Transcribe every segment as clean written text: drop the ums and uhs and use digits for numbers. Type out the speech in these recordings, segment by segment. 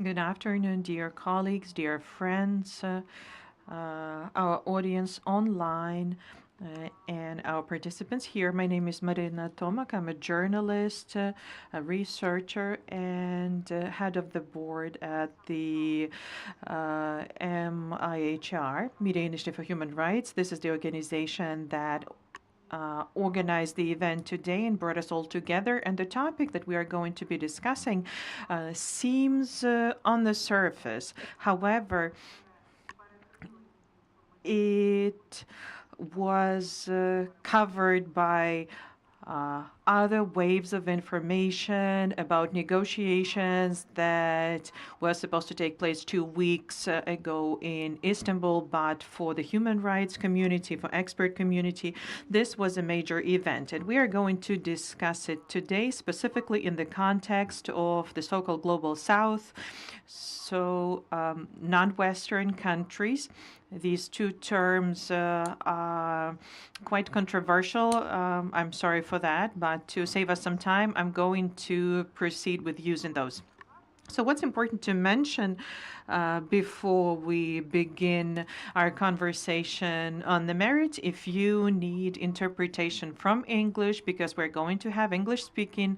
Good afternoon, dear colleagues, dear friends, our audience online, and our participants here. My name is Marina Tomak. I'm a journalist, a researcher, and head of the board at the MIHR, Media Initiative for Human Rights. This is the organization that organized the event today and brought us all together. And the topic that we are going to be discussing seems on the surface. However, it was covered by other waves of information about negotiations that were supposed to take place 2 weeks ago in Istanbul, but for the human rights community, for expert community, this was a major event. And we are going to discuss it today, specifically in the context of the so-called Global South, so non-Western countries. These two terms are quite controversial. I'm sorry for that, but to save us some time, I'm going to proceed with using those. So what's important to mention before we begin our conversation on the merits, if you need interpretation from English, because we're going to have English-speaking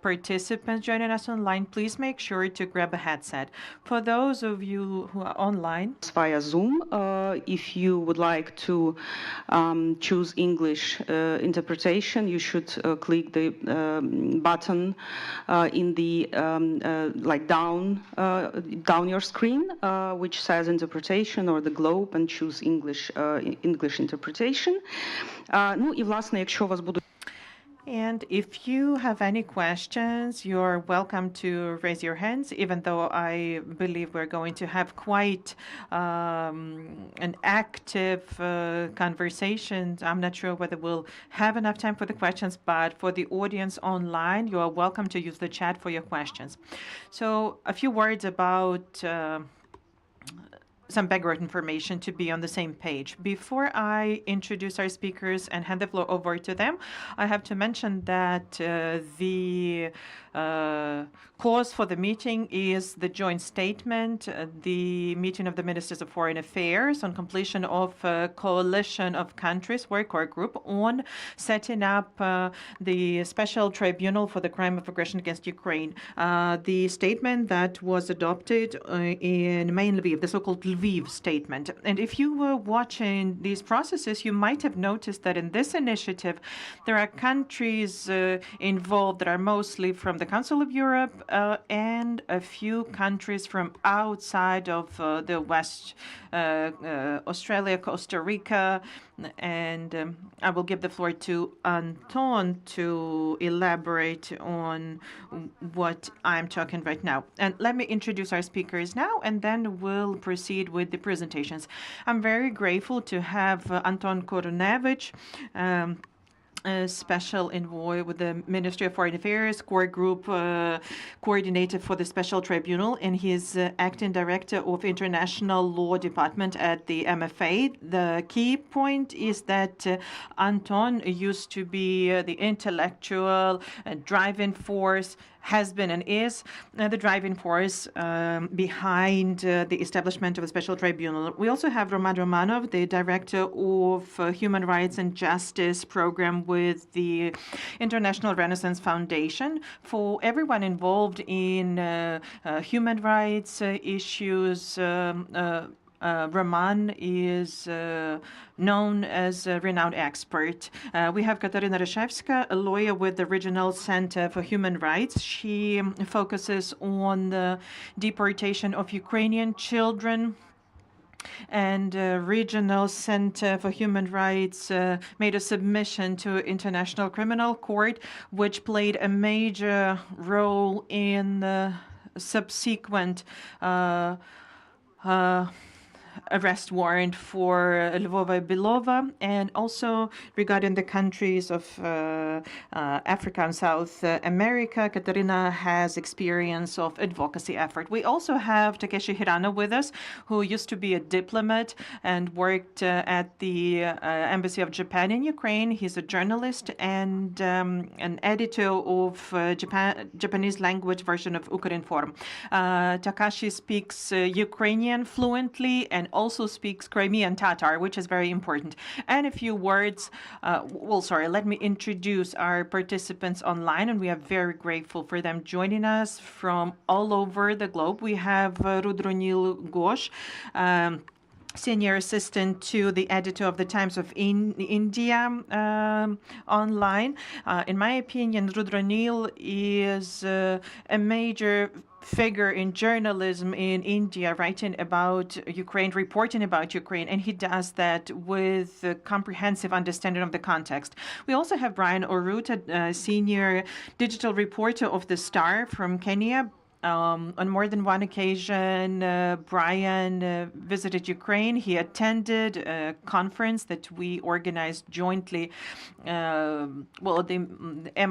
participants joining us online, please make sure to grab a headset. For those of you who are online, via Zoom, if you would like to choose English interpretation, you should click the button in the down your screen, which says interpretation, or the globe, and choose English interpretation. Ну і власне, якщо у вас будуть and if you have any questions, you're welcome to raise your hands, even though I believe we're going to have quite an active conversation. I'm not sure whether we'll have enough time for the questions, but for the audience online, you are welcome to use the chat for your questions. So a few words about some background information to be on the same page. Before I introduce our speakers and hand the floor over to them, I have to mention that the cause for the meeting is the joint statement, the meeting of the Ministers of Foreign Affairs on completion of a coalition of countries, work group, on setting up the Special Tribunal for the crime of aggression against Ukraine. The statement that was adopted in May in Lviv, the so-called Lviv Statement. And if you were watching these processes, you might have noticed that in this initiative, there are countries involved that are mostly from the Council of Europe and a few countries from outside of the West, Australia, Costa Rica, and I will give the floor to Anton to elaborate on what I'm talking right now. And let me introduce our speakers now, and then we'll proceed with the presentations. I'm very grateful to have Anton Korunevich, special envoy with the Ministry of Foreign Affairs, core group coordinator for the Special Tribunal, and he's acting director of International Law Department at the MFA. The key point is that Anton used to be the intellectual driving force, has been and is the driving force behind the establishment of a special tribunal. We also have Roman Romanov, the director of Human Rights and Justice program with the International Renaissance Foundation. For everyone involved in human rights issues, Roman is known as a renowned expert. We have Katarina Rashevska, a lawyer with the Regional Center for Human Rights. She focuses on the deportation of Ukrainian children. And Regional Center for Human Rights made a submission to International Criminal Court, which played a major role in the subsequent arrest warrant for Lvova Belova, and also regarding the countries of Africa and South America, Katerina has experience of advocacy effort. We also have Takeshi Hirano with us, who used to be a diplomat and worked at the Embassy of Japan in Ukraine. He's a journalist and an editor of Japanese language version of Ukrinform. Takashi speaks Ukrainian fluently and also speaks Crimean Tatar, which is very important. And a few words, let me introduce our participants online, and we are very grateful for them joining us from all over the globe. We have Rudronil Ghosh, senior assistant to the editor of the Times of India online. In my opinion, Rudronil is a major figure in journalism in India, writing about Ukraine, reporting about Ukraine, and he does that with a comprehensive understanding of the context. We also have Brian Orut, a senior digital reporter of The Star from Kenya. On more than one occasion, Brian visited Ukraine. He attended a conference that we organized jointly. The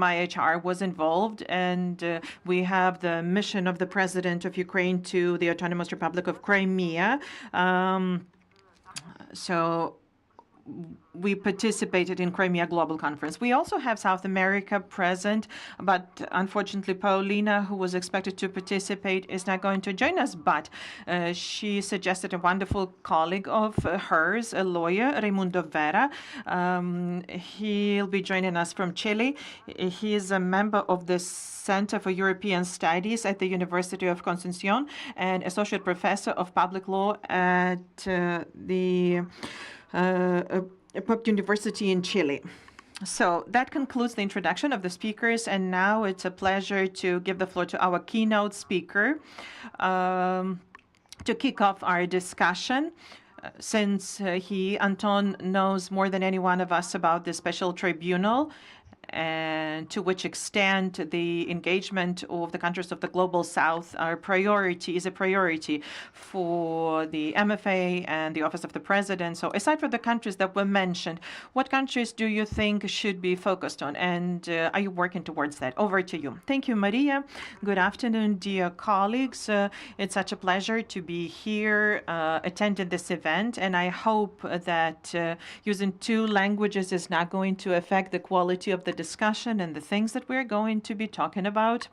MIHR was involved, and we have the mission of the president of Ukraine to the Autonomous Republic of Crimea. We participated in Crimea Global Conference. We also have South America present, but unfortunately Paulina, who was expected to participate, is not going to join us, but she suggested a wonderful colleague of hers, a lawyer, Raimundo Vera. He'll be joining us from Chile. He is a member of the Center for European Studies at the University of Concepcion and associate professor of public law at the Pope University in Chile. So that concludes the introduction of the speakers, and now it's a pleasure to give the floor to our keynote speaker to kick off our discussion. Since Anton knows more than any one of us about the Special Tribunal, and to which extent the engagement of the countries of the Global South is a priority for the MFA and the Office of the President. So aside from the countries that were mentioned, what countries do you think should be focused on? And are you working towards that? Over to you. Thank you, Maria. Good afternoon, dear colleagues. It's such a pleasure to be here attending this event, and I hope that using two languages is not going to affect the quality of the discussion and the things that we're going to be talking about.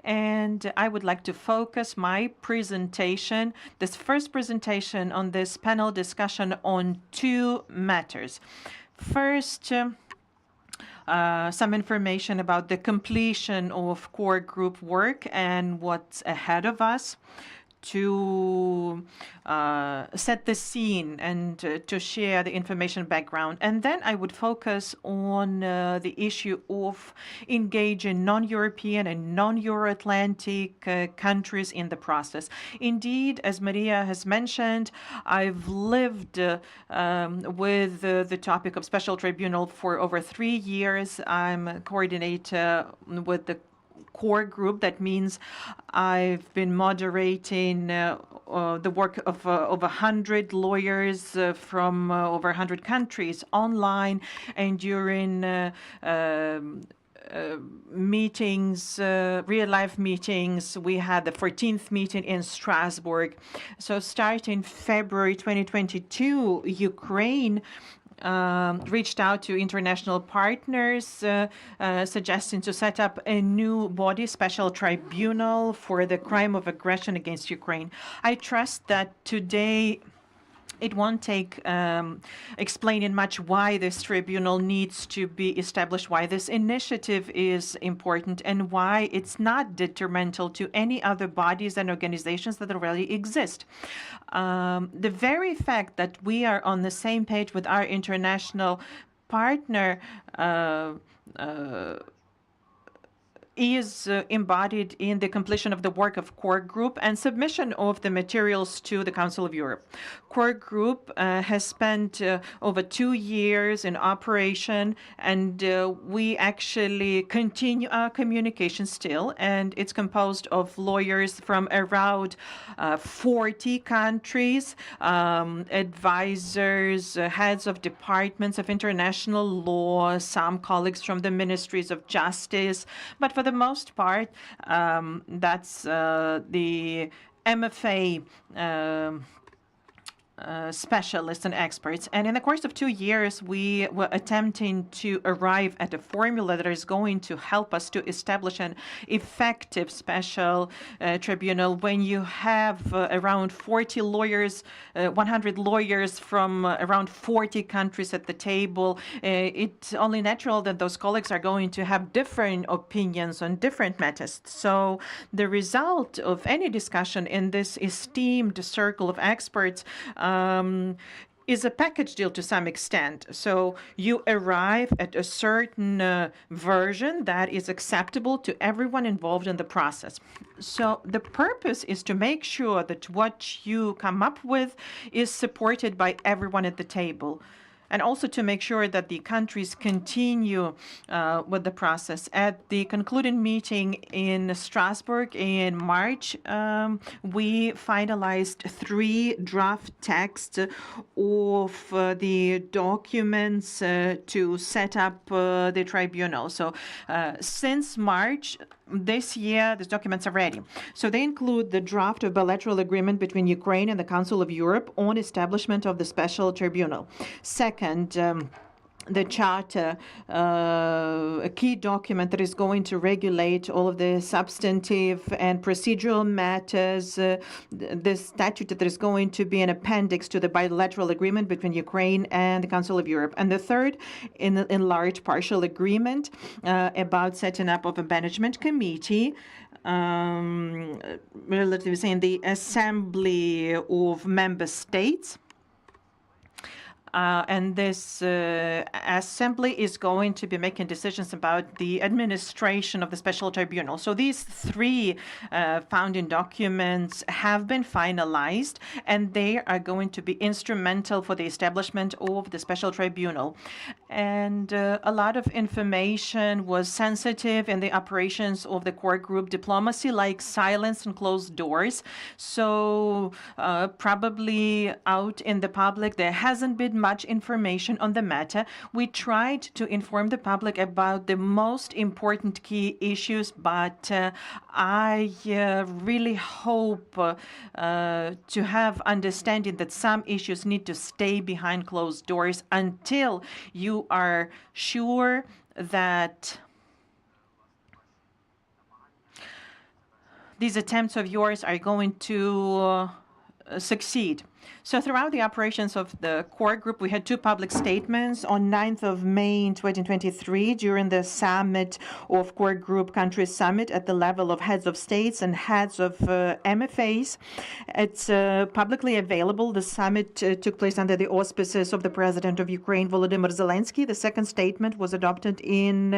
And I would like to focus my presentation, this first presentation on this panel discussion, on two matters. First, some information about the completion of core group work and what's ahead of us, to set the scene and to share the information background. And then I would focus on the issue of engaging non-European and non-Euro-Atlantic countries in the process. Indeed, as Maria has mentioned, I've lived with the topic of Special Tribunal for over 3 years. I'm a coordinator with the core group. That means I've been moderating the work of over 100 lawyers from over 100 countries online, and during meetings, real-life meetings. We had the 14th meeting in Strasbourg. So starting February 2022, Ukraine reached out to international partners, suggesting to set up a new body, Special Tribunal for the crime of aggression against Ukraine. I trust that today it won't take explaining much why this tribunal needs to be established, why this initiative is important, and why it's not detrimental to any other bodies and organizations that already exist. The very fact that we are on the same page with our international partner is embodied in the completion of the work of core group and submission of the materials to the Council of Europe. Core group has spent over 2 years in operation, and we actually continue our communication still, and it's composed of lawyers from around 40 countries, advisors, heads of departments of international law, some colleagues from the ministries of justice, but for the most part, that's the MFA specialists and experts. And in the course of 2 years, we were attempting to arrive at a formula that is going to help us to establish an effective special tribunal. When you have around 40 lawyers, 100 lawyers from around 40 countries at the table, it's only natural that those colleagues are going to have different opinions on different matters. So the result of any discussion in this esteemed circle of experts is a package deal to some extent. So you arrive at a certain version that is acceptable to everyone involved in the process. So the purpose is to make sure that what you come up with is supported by everyone at the table, and also to make sure that the countries continue with the process. At the concluding meeting in Strasbourg in March, we finalized 3 draft texts of the documents to set up the tribunal. So since March this year, these documents are ready. So they include the draft of bilateral agreement between Ukraine and the Council of Europe on establishment of the Special Tribunal. Second, the charter, a key document that is going to regulate all of the substantive and procedural matters, the statute that is going to be an appendix to the bilateral agreement between Ukraine and the Council of Europe. And the third, in large partial agreement about setting up of a management committee, relatively saying the assembly of member states. And this assembly is going to be making decisions about the administration of the special tribunal. So these 3 founding documents have been finalized, and they are going to be instrumental for the establishment of the special tribunal. And a lot of information was sensitive in the operations of the core group diplomacy, like silence and closed doors. So probably out in the public, there hasn't been much information on the matter. We tried to inform the public about the most important key issues, but I really hope to have understanding that some issues need to stay behind closed doors until you are sure that these attempts of yours are going to succeed. So throughout the operations of the core group, we had 2 public statements on 9th of May in 2023 during the summit of core group countries summit at the level of heads of states and heads of MFAs. It's publicly available. The summit took place under the auspices of the President of Ukraine, Volodymyr Zelensky. The second statement was adopted in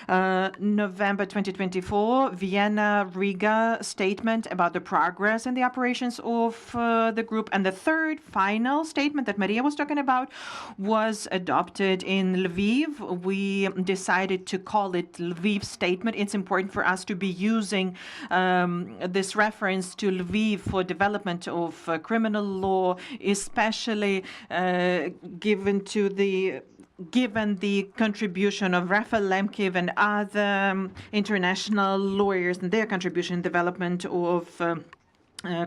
November 2024, Vienna Riga statement about the progress in the operations of the group. And the third final statement that Maria was talking about was adopted in Lviv. We decided to call it Lviv Statement. It's important for us to be using this reference to Lviv for development of criminal law, especially given the contribution of Raphael Lemkiv and other international lawyers and their contribution in development of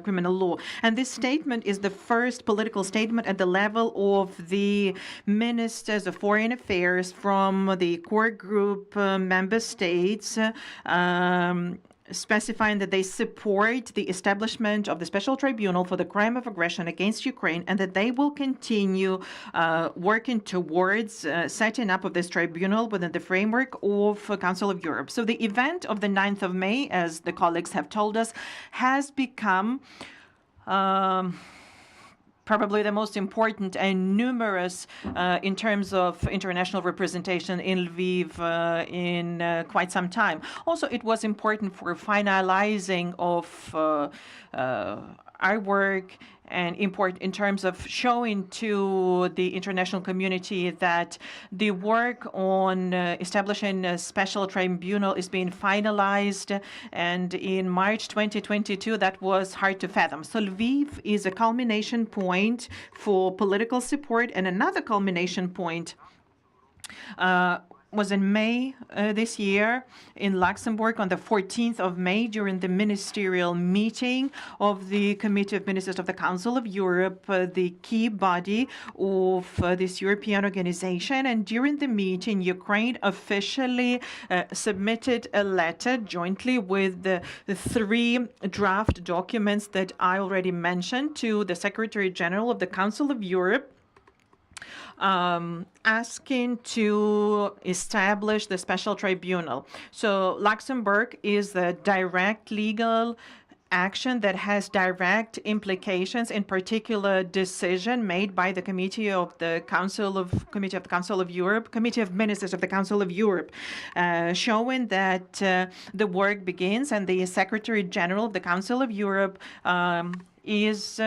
criminal law. And this statement is the first political statement at the level of the ministers of foreign affairs from the core group member states, specifying that they support the establishment of the Special Tribunal for the crime of aggression against Ukraine, and that they will continue working towards setting up of this tribunal within the framework of Council of Europe. So the event of the 9th of May, as the colleagues have told us, has become probably the most important and numerous in terms of international representation in Lviv in quite some time. Also, it was important for finalizing of our work and important in terms of showing to the international community that the work on establishing a special tribunal is being finalized. And in March 2022, that was hard to fathom. So Lviv is a culmination point for political support, and another culmination point was in May this year in Luxembourg on the 14th of May during the ministerial meeting of the Committee of Ministers of the Council of Europe, the key body of this European organization. And during the meeting, Ukraine officially submitted a letter jointly with the three draft documents that I already mentioned to the Secretary General of the Council of Europe, asking to establish the special tribunal. So Luxembourg is the direct legal action that has direct implications, in particular decision made by the Committee of the Council of Europe, Committee of Ministers of the Council of Europe, showing that the work begins, and the Secretary General of the Council of Europe is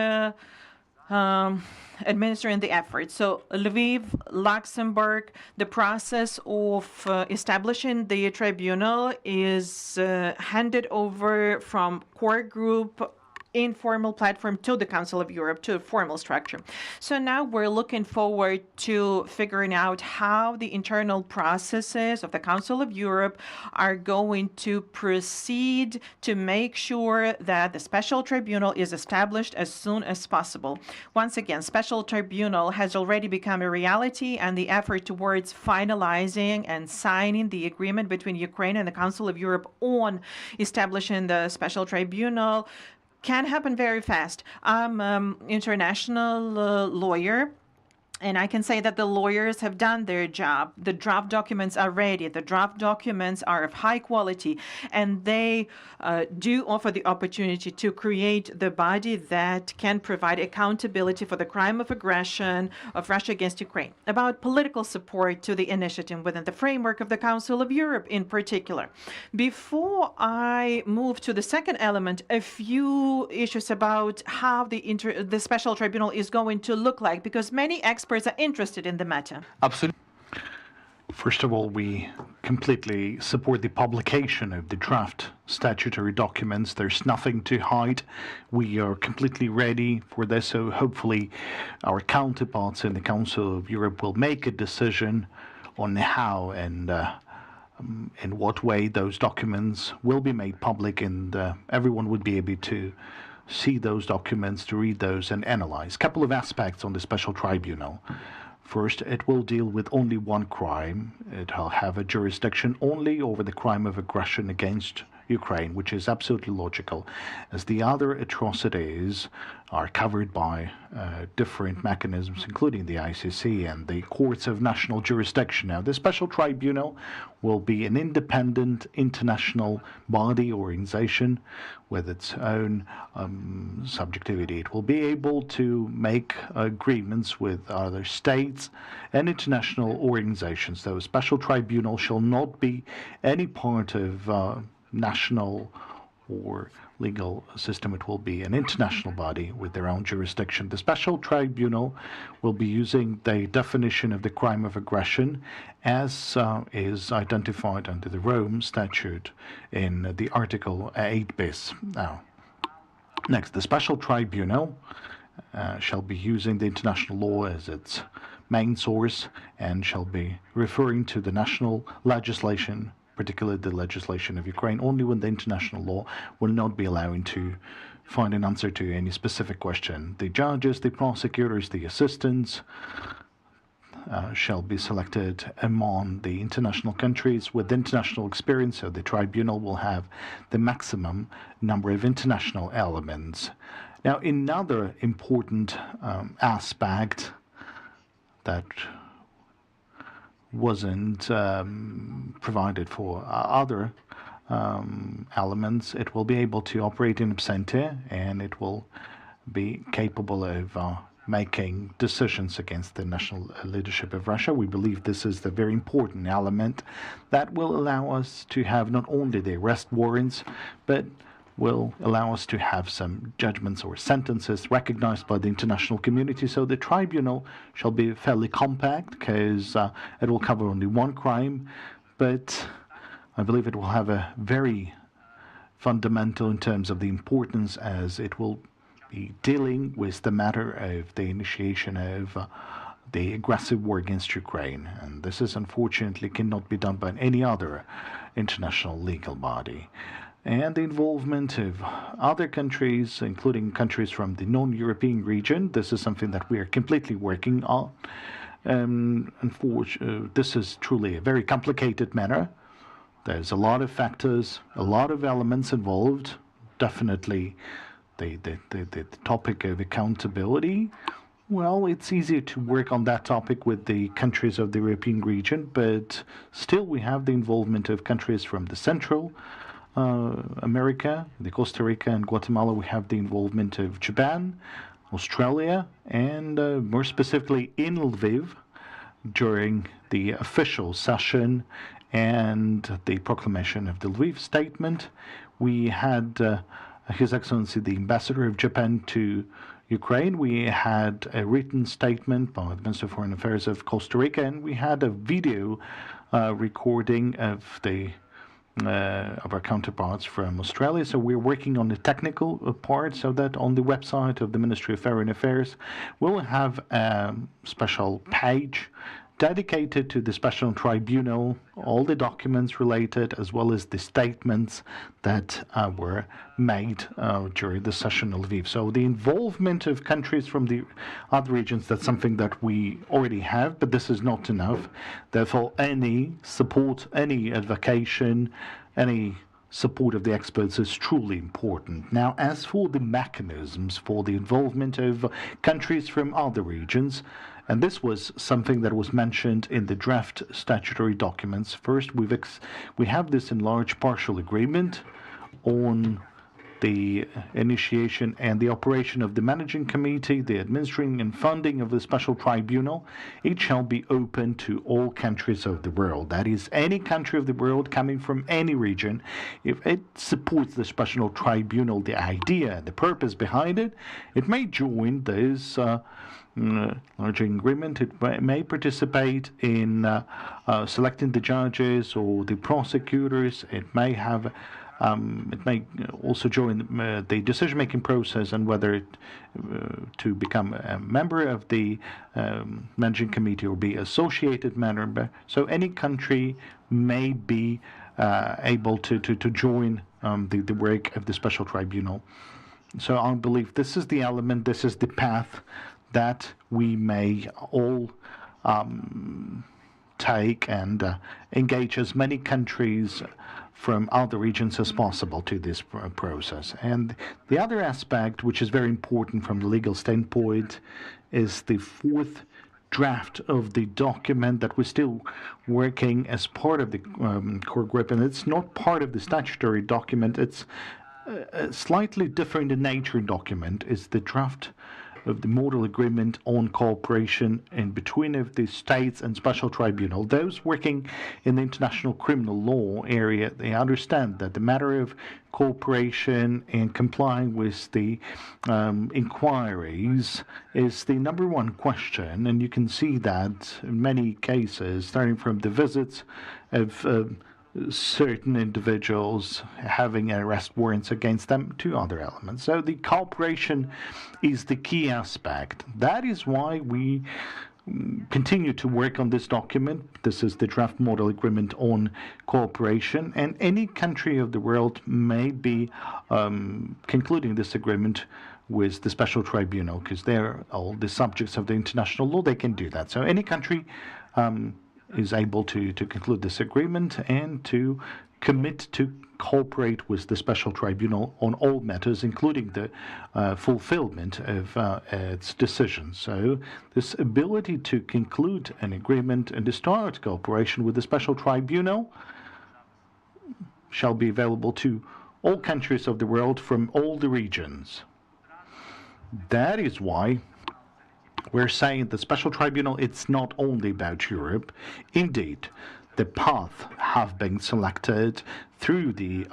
administering the effort. So Lviv, Luxembourg, the process of establishing the tribunal is handed over from core group informal platform to the Council of Europe, to a formal structure. So now we're looking forward to figuring out how the internal processes of the Council of Europe are going to proceed to make sure that the special tribunal is established as soon as possible. Once again, special tribunal has already become a reality, and the effort towards finalizing and signing the agreement between Ukraine and the Council of Europe on establishing the special tribunal can happen very fast. I'm an international lawyer, and I can say that the lawyers have done their job. The draft documents are ready. The draft documents are of high quality, and they do offer the opportunity to create the body that can provide accountability for the crime of aggression of Russia against Ukraine. About political support to the initiative within the framework of the Council of Europe in particular. Before I move to the second element, a few issues about how the special tribunal is going to look like, because many experts are interested in the matter. Absolutely. First of all, we completely support the publication of the draft statutory documents. There's nothing to hide. We are completely ready for this, so hopefully our counterparts in the Council of Europe will make a decision on how and in what way those documents will be made public, and everyone would be able to see those documents, to read those and analyze. A couple of aspects on the special tribunal. First, it will deal with only one crime. It'll have a jurisdiction only over the crime of aggression against Ukraine, which is absolutely logical, as the other atrocities are covered by different mechanisms, including the ICC and the courts of national jurisdiction. Now, the special tribunal will be an independent international body, organization, with its own subjectivity. It will be able to make agreements with other states and international organizations. So a special tribunal shall not be any part of national or legal system. It will be an international body with their own jurisdiction. The special tribunal will be using the definition of the crime of aggression as is identified under the Rome Statute in the Article 8 bis. Now, next, the special tribunal shall be using the international law as its main source and shall be referring to the national legislation, particularly the legislation of Ukraine, only when the international law will not be allowing to find an answer to any specific question. The judges, the prosecutors, the assistants shall be selected among the international countries with international experience, so the tribunal will have the maximum number of international elements. Now, another important aspect that wasn't provided for other elements, it will be able to operate in absentia, and it will be capable of making decisions against the national leadership of Russia. We believe this is the very important element that will allow us to have not only the arrest warrants, but will allow us to have some judgments or sentences recognized by the international community. So the tribunal shall be fairly compact because it will cover only one crime, but I believe it will have a very fundamental in terms of the importance, as it will be dealing with the matter of the initiation of the aggressive war against Ukraine. And this is unfortunately cannot be done by any other international legal body. And the involvement of other countries, including countries from the non-European region, this is something that we are completely working on. This is truly a very complicated matter. There's a lot of factors, a lot of elements involved. Definitely the topic of accountability. Well, it's easier to work on that topic with the countries of the European region, but still we have the involvement of countries from the Central America, the Costa Rica and Guatemala. We have the involvement of Japan, Australia, and more specifically in Lviv during the official session and the proclamation of the Lviv Statement. We had His Excellency the Ambassador of Japan to Ukraine. We had a written statement by the Minister of Foreign Affairs of Costa Rica, and we had a video recording of our counterparts from Australia. So we're working on the technical part, so that on the website of the Ministry of Foreign Affairs we'll have a special page dedicated to the Special Tribunal, all the documents related, as well as the statements that were made during the session in Lviv. So the involvement of countries from the other regions, that's something that we already have, but this is not enough. Therefore, any support, any advocation, any support of the experts is truly important. Now, as for the mechanisms for the involvement of countries from other regions, and this was something that was mentioned in the draft statutory documents. First, we have this enlarged partial agreement on the initiation and the operation of the managing committee, the administering and funding of the special tribunal. It shall be open to all countries of the world. That is, any country of the world coming from any region, if it supports the special tribunal, the idea, the purpose behind it, it may join this larger agreement. It may participate in selecting the judges or the prosecutors. It may also join the decision-making process and whether to become a member of the managing committee or be associated member. So any country may be able to join the work of the special tribunal. So I believe this is the element, this is the path that we may all take and engage as many countries from other regions as possible to this process. And the other aspect, which is very important from the legal standpoint, is the fourth draft of the document that we're still working as part of the core group, and it's not part of the statutory document. It's a slightly different in nature document. It's the draft of the model agreement on cooperation in between of the states and special tribunal. Those working in the international criminal law area, they understand that the matter of cooperation and complying with the inquiries is the number one question, and you can see that in many cases, starting from the visits of certain individuals having arrest warrants against them to other elements. So the cooperation is the key aspect. That is why we continue to work on this document. This is the draft model agreement on cooperation, and any country of the world may be concluding this agreement with the special tribunal, because they're all the subjects of the international law. They can do that. So any country is able to conclude this agreement and to commit to cooperate with the special tribunal on all matters, including the fulfillment of its decisions. So this ability to conclude an agreement and to start cooperation with the special tribunal shall be available to all countries of the world from all the regions. That is why we're saying the Special Tribunal, it's not only about Europe. Indeed, the path have been selected through the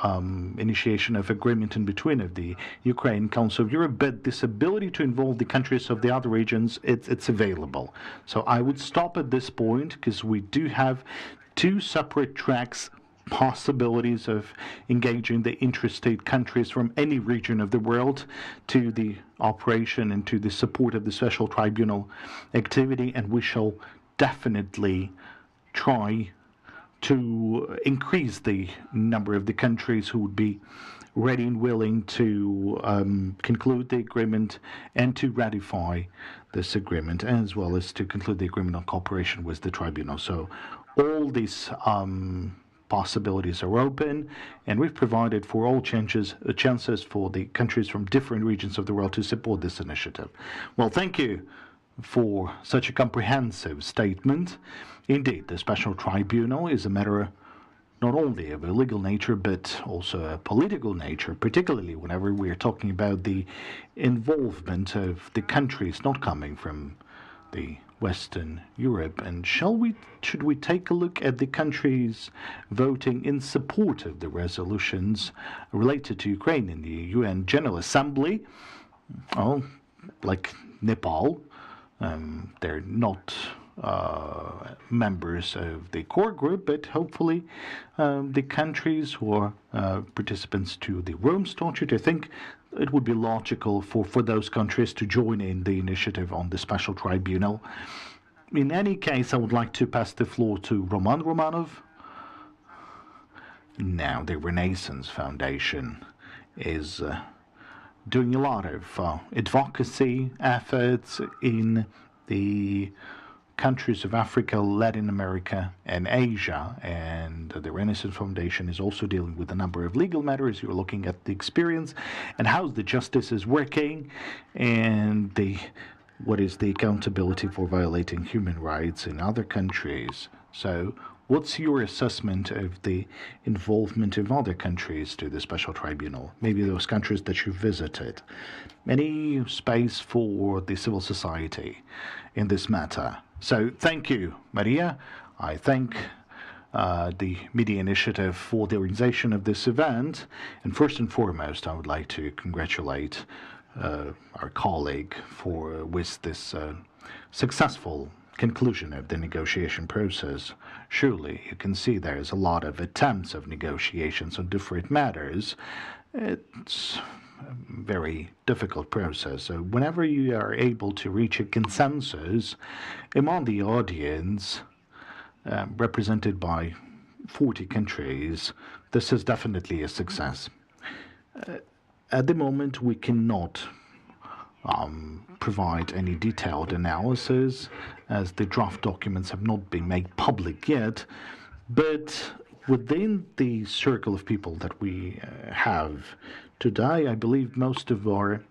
initiation of agreement in between of the Ukraine Council of Europe, but this ability to involve the countries of the other regions, it's available. So I would stop at this point because we do have two separate tracks, possibilities of engaging the interstate countries from any region of the world to the operation and to the support of the Special Tribunal activity, and we shall definitely try to increase the number of the countries who would be ready and willing to conclude the agreement and to ratify this agreement, as well as to conclude the agreement on cooperation with the tribunal. So all these possibilities are open, and we've provided for all chances for the countries from different regions of the world to support this initiative. Well, thank you for such a comprehensive statement. Indeed, the Special Tribunal is a matter not only of a legal nature, but also a political nature, particularly whenever we are talking about the involvement of the countries not coming from the Western Europe. And should we take a look at the countries voting in support of the resolutions related to Ukraine in the UN General Assembly? Well, like Nepal, they're not members of the core group, but hopefully the countries who are participants to the Rome Statute, I think it would be logical for those countries to join in the initiative on the Special Tribunal. In any case, I would like to pass the floor to Roman Romanov. Now, the Renaissance Foundation is doing a lot of advocacy efforts in the countries of Africa, Latin America, and Asia, and the Renaissance Foundation is also dealing with a number of legal matters. You're looking at the experience and how the justice is working, and what is the accountability for violating human rights in other countries. So what's your assessment of the involvement of other countries to the Special Tribunal? Maybe those countries that you visited. Any space for the civil society in this matter? So thank you, Maria. I thank the Media Initiative for the organization of this event. And first and foremost, I would like to congratulate our colleague with this successful conclusion of the negotiation process. Surely you can see there's a lot of attempts of negotiations on different matters. It's a very difficult process. So whenever you are able to reach a consensus among the audience represented by 40 countries, this is definitely a success. At the moment, we cannot provide any detailed analysis, as the draft documents have not been made public yet, but within the circle of people that we have today, I believe most of our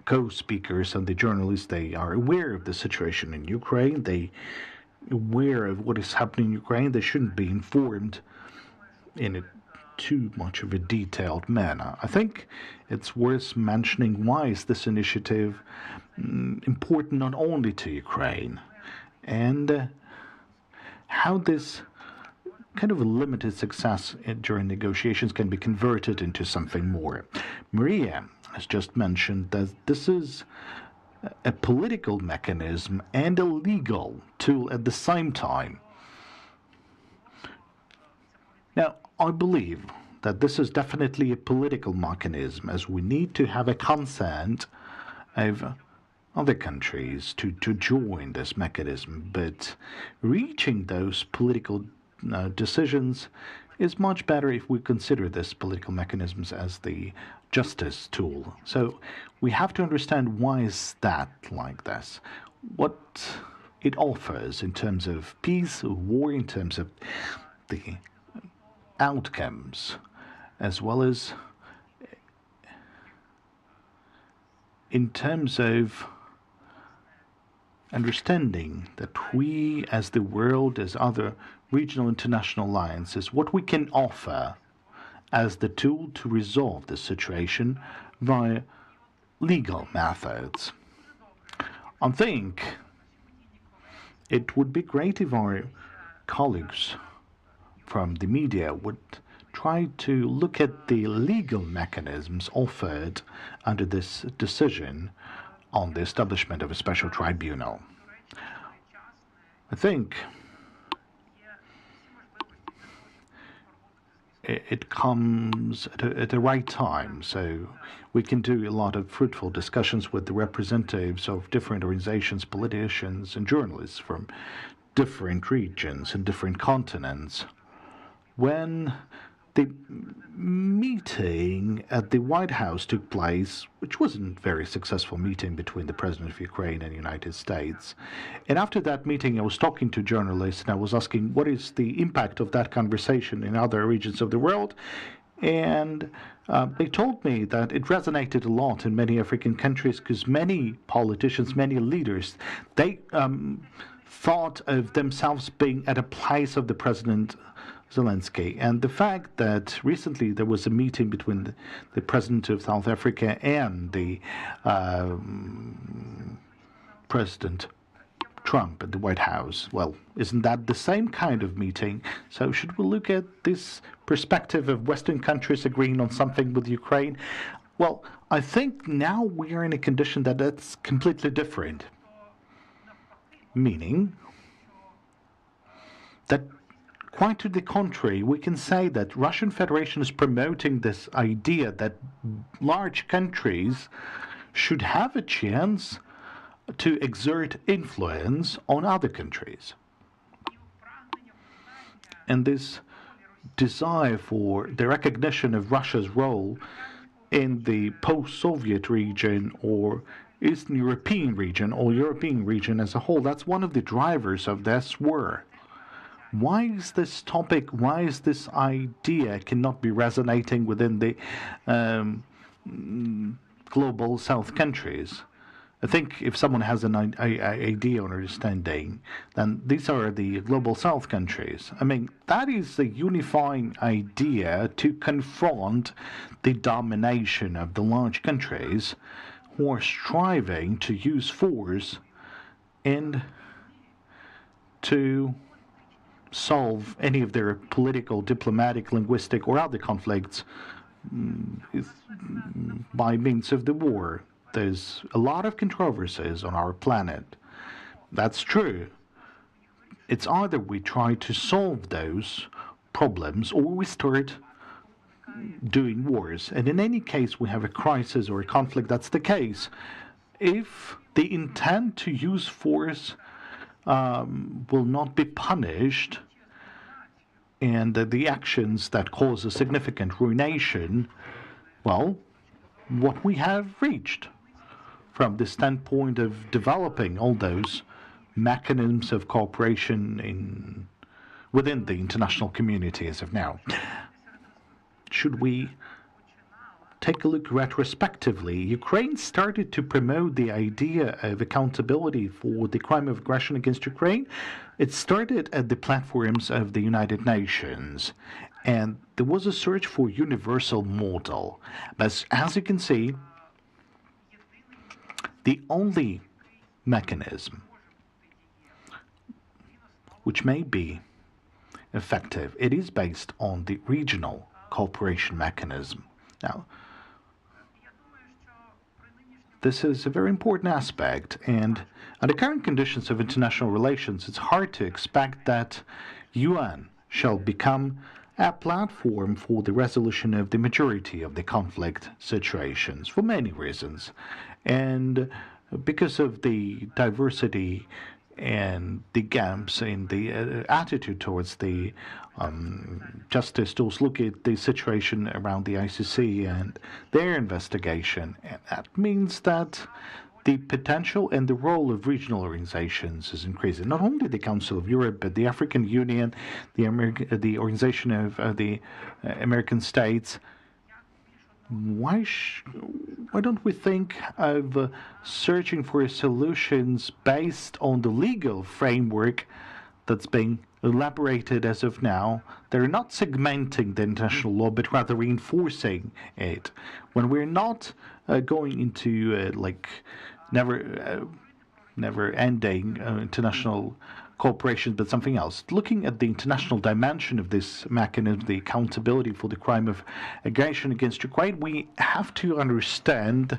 co-speakers and the journalists, they are aware of the situation in Ukraine. They aware of what is happening in Ukraine. They shouldn't be informed in too much of a detailed manner. I think it's worth mentioning why is this initiative important not only to Ukraine, and how this kind of a limited success during negotiations can be converted into something more. Maria has just mentioned that this is a political mechanism and a legal tool at the same time. Now, I believe that this is definitely a political mechanism, as we need to have a consent of other countries to join this mechanism, but reaching those political decisions is much better if we consider this political mechanisms as the justice tool. So we have to understand why is that like this, what it offers in terms of peace or war, in terms of the outcomes, as well as in terms of understanding that we, as the world, as other regional international alliances, what we can offer as the tool to resolve the situation via legal methods. I think it would be great if our colleagues from the media would try to look at the legal mechanisms offered under this decision on the establishment of a special tribunal. I think it comes at the right time, so we can do a lot of fruitful discussions with the representatives of different organizations, politicians, and journalists from different regions and different continents. When the meeting at the White House took place, which wasn't a very successful meeting between the President of Ukraine and the United States. And after that meeting, I was talking to journalists and I was asking what is the impact of that conversation in other regions of the world. And they told me that it resonated a lot in many African countries because many politicians, many leaders, they thought of themselves being at a place of the President Zelensky. And the fact that recently there was a meeting between the President of South Africa and the President Trump at the White House, well, isn't that the same kind of meeting? So should we look at this perspective of Western countries agreeing on something with Ukraine? Well, I think now we are in a condition that that's completely different. Meaning that quite to the contrary, we can say that Russian Federation is promoting this idea that large countries should have a chance to exert influence on other countries. And this desire for the recognition of Russia's role in the post-Soviet region or Eastern European region or European region as a whole, that's one of the drivers of this war. Why is this topic, why is this idea cannot be resonating within the global South countries? I think if someone has an idea or understanding, then these are the global South countries. I mean, that is the unifying idea to confront the domination of the large countries who are striving to use force and to solve any of their political, diplomatic, linguistic, or other conflicts by means of the war. There's a lot of controversies on our planet. That's true. It's either we try to solve those problems or we start doing wars. And in any case, we have a crisis or a conflict, that's the case. If the intent to use force will not be punished, and the actions that cause a significant ruination, well, what we have reached from the standpoint of developing all those mechanisms of cooperation within the international community as of now. Should we take a look retrospectively? Ukraine started to promote the idea of accountability for the crime of aggression against Ukraine. It started at the platforms of the United Nations, and there was a search for universal model. But as you can see, the only mechanism which may be effective, it is based on the regional cooperation mechanism. Now, this is a very important aspect, and under current conditions of international relations, it's hard to expect that UN shall become a platform for the resolution of the majority of the conflict situations for many reasons. And because of the diversity and the gaps in the attitude towards the justice tools, look at the situation around the ICC and their investigation. And that means that the potential and the role of regional organizations is increasing. Not only the Council of Europe, but the African Union, the Organization of the American States. Why don't we think of searching for solutions based on the legal framework that's being elaborated as of now? They're not segmenting the international law, but rather reinforcing it. When we're not going into never-ending international cooperation, but something else. Looking at the international dimension of this mechanism, the accountability for the crime of aggression against Ukraine, we have to understand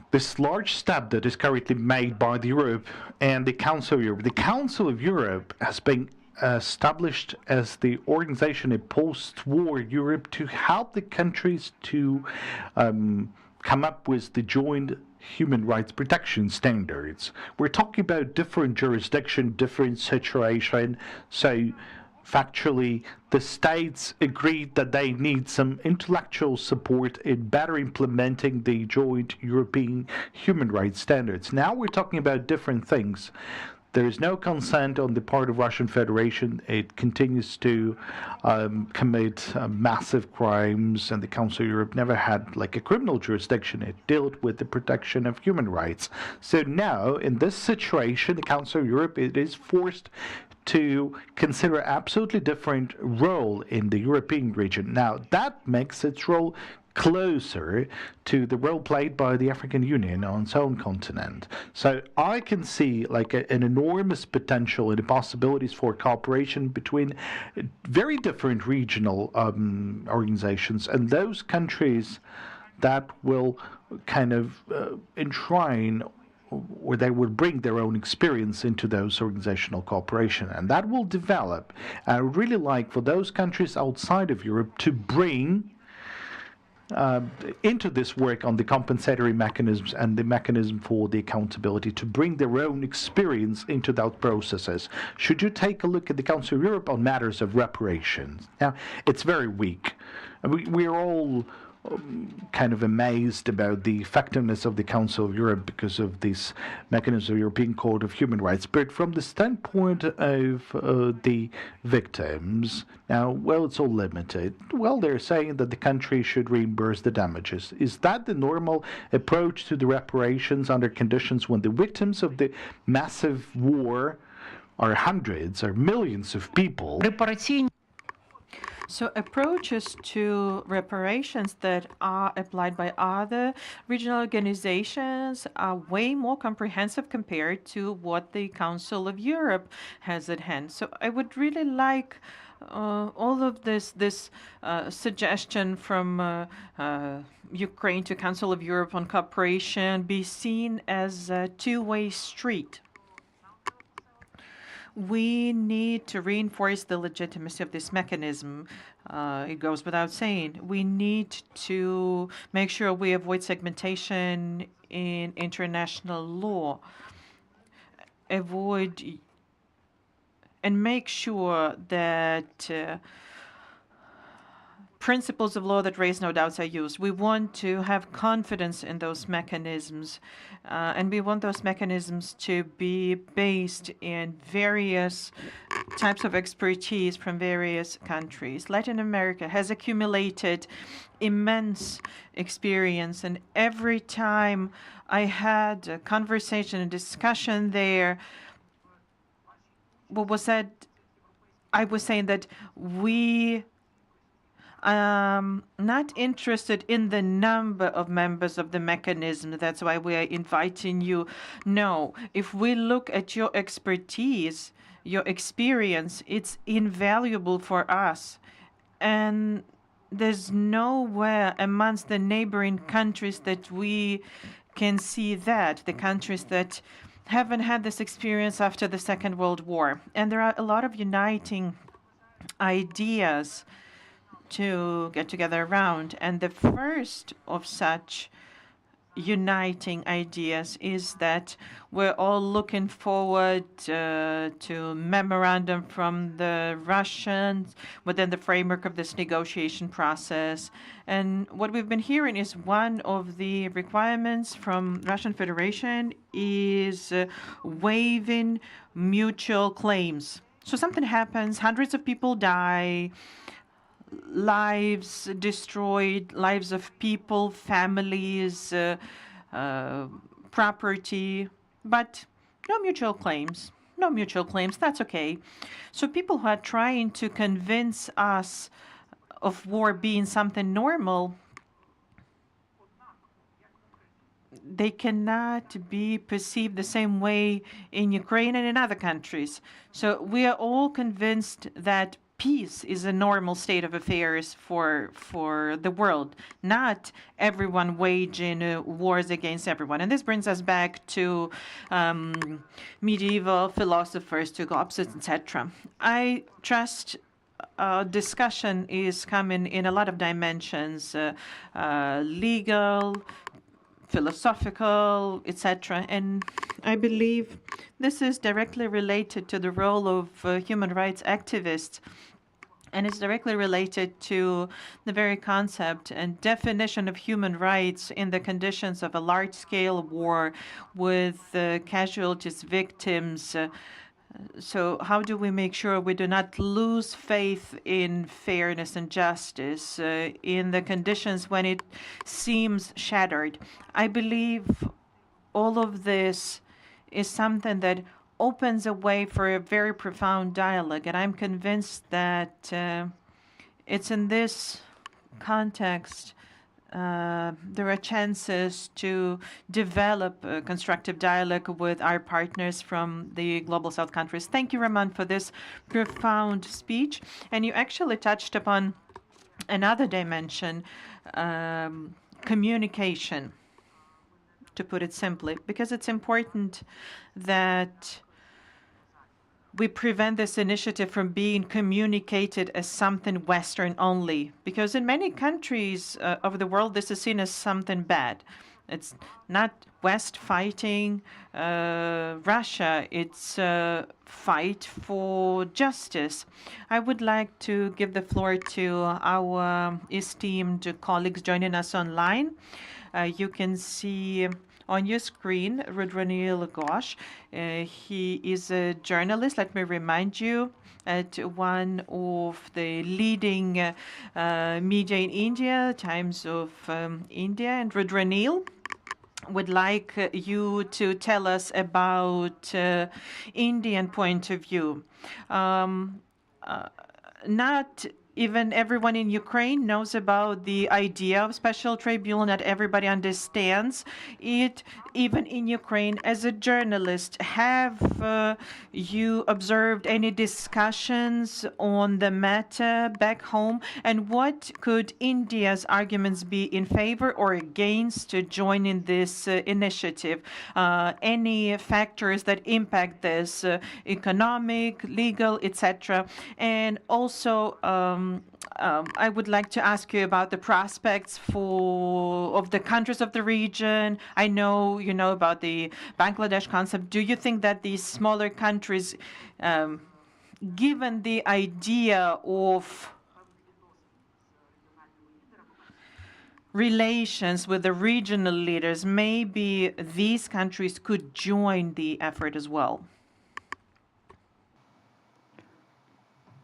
this large step that is currently made by the Europe and the Council of Europe. The Council of Europe has been established as the organization in post-war Europe to help the countries to come up with the joint human rights protection standards. We're talking about different jurisdiction, different situation, so factually, the states agreed that they need some intellectual support in better implementing the joint European human rights standards. Now we're talking about different things. There is no consent on the part of Russian Federation. It continues to commit massive crimes, and the Council of Europe never had like a criminal jurisdiction. It dealt with the protection of human rights. So now, in this situation, the Council of Europe, it is forced to consider absolutely different role in the European region. Now, that makes its role closer to the role played by the African Union on its own continent. So I can see like an enormous potential in the possibilities for cooperation between very different regional organizations and those countries that will kind of enshrine or they would bring their own experience into those organizational cooperation, and that will develop. I would really like for those countries outside of Europe to bring into this work on the compensatory mechanisms and the mechanism for the accountability to bring their own experience into those processes. Should you take a look at the Council of Europe on matters of reparations? Now, it's very weak. We're all kind of amazed about the effectiveness of the Council of Europe because of this mechanism of European Court of Human Rights. But from the standpoint of the victims, now, well, it's all limited. Well, they're saying that the country should reimburse the damages. Is that the normal approach to the reparations under conditions when the victims of the massive war are hundreds or millions of people? So approaches to reparations that are applied by other regional organizations are way more comprehensive compared to what the Council of Europe has at hand. So I would really like all of this suggestion from Ukraine to Council of Europe on cooperation be seen as a two-way street. We need to reinforce the legitimacy of this mechanism. It goes without saying. We need to make sure we avoid segmentation in international law, avoid and make sure that principles of law that raise no doubts are used. We want to have confidence in those mechanisms, and we want those mechanisms to be based in various types of expertise from various countries. Latin America has accumulated immense experience, and every time I had a conversation, a discussion there, what was said, I was saying that we not interested in the number of members of the mechanism. That's why we are inviting you. No, if we look at your expertise, your experience, it's invaluable for us. And there's nowhere amongst the neighboring countries that we can see that, the countries that haven't had this experience after the Second World War. And there are a lot of uniting ideas to get together around. And the first of such uniting ideas is that we're all looking forward to memorandum from the Russians within the framework of this negotiation process. And what we've been hearing is one of the requirements from Russian Federation is waiving mutual claims. So something happens, hundreds of people die, lives destroyed, lives of people, families, property, but no mutual claims. No mutual claims. That's okay. So people who are trying to convince us of war being something normal, they cannot be perceived the same way in Ukraine and in other countries. So we are all convinced that peace is a normal state of affairs for the world, not everyone waging wars against everyone. And this brings us back to medieval philosophers, to Hobbes, etc. I trust discussion is coming in a lot of dimensions, legal, philosophical, etc. And I believe this is directly related to the role of human rights activists. And it's directly related to the very concept and definition of human rights in the conditions of a large-scale war with casualties, victims. So how do we make sure we do not lose faith in fairness and justice in the conditions when it seems shattered? I believe all of this is something that opens a way for a very profound dialogue, and I'm convinced that it's in this context there are chances to develop a constructive dialogue with our partners from the Global South countries. Thank you, Roman, for this profound speech. And you actually touched upon another dimension, communication, to put it simply, because it's important that we prevent this initiative from being communicated as something Western only, because in many countries of the world, this is seen as something bad. It's not West fighting Russia, it's a fight for justice. I would like to give the floor to our esteemed colleagues joining us online. You can see on your screen, Rudranil Ghosh. He is a journalist, let me remind you, at one of the leading media in India, Times of India. And Rudranil would like you to tell us about Indian point of view. Not even everyone in Ukraine knows about the idea of special tribunal. Not everybody understands it, even in Ukraine. As a journalist, have you observed any discussions on the matter back home? And what could India's arguments be in favor or against to joining this initiative? Any factors that impact this, economic, legal, etc. And also, I would like to ask you about the prospects of the countries of the region. I know you know about the Bangladesh concept. Do you think that these smaller countries, given the idea of relations with the regional leaders, maybe these countries could join the effort as well?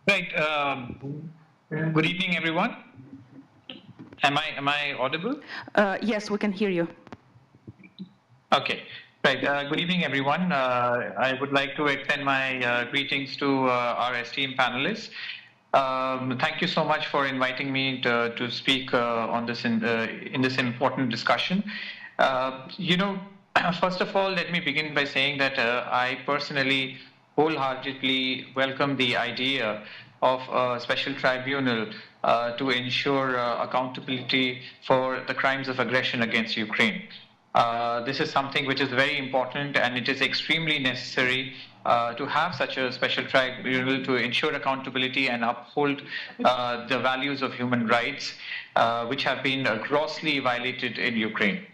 Right. Good evening, everyone. Am I audible? Yes, we can hear you. Okay. Right. Good evening, everyone. I would like to extend my greetings to our esteemed panelists. Thank you so much for inviting me to speak on this in this important discussion. First of all, let me begin by saying that I personally wholeheartedly welcome the idea of a special tribunal to ensure accountability for the crimes of aggression against Ukraine. This is something which is very important, and it is extremely necessary to have such a special tribunal to ensure accountability and uphold the values of human rights, which have been grossly violated in Ukraine.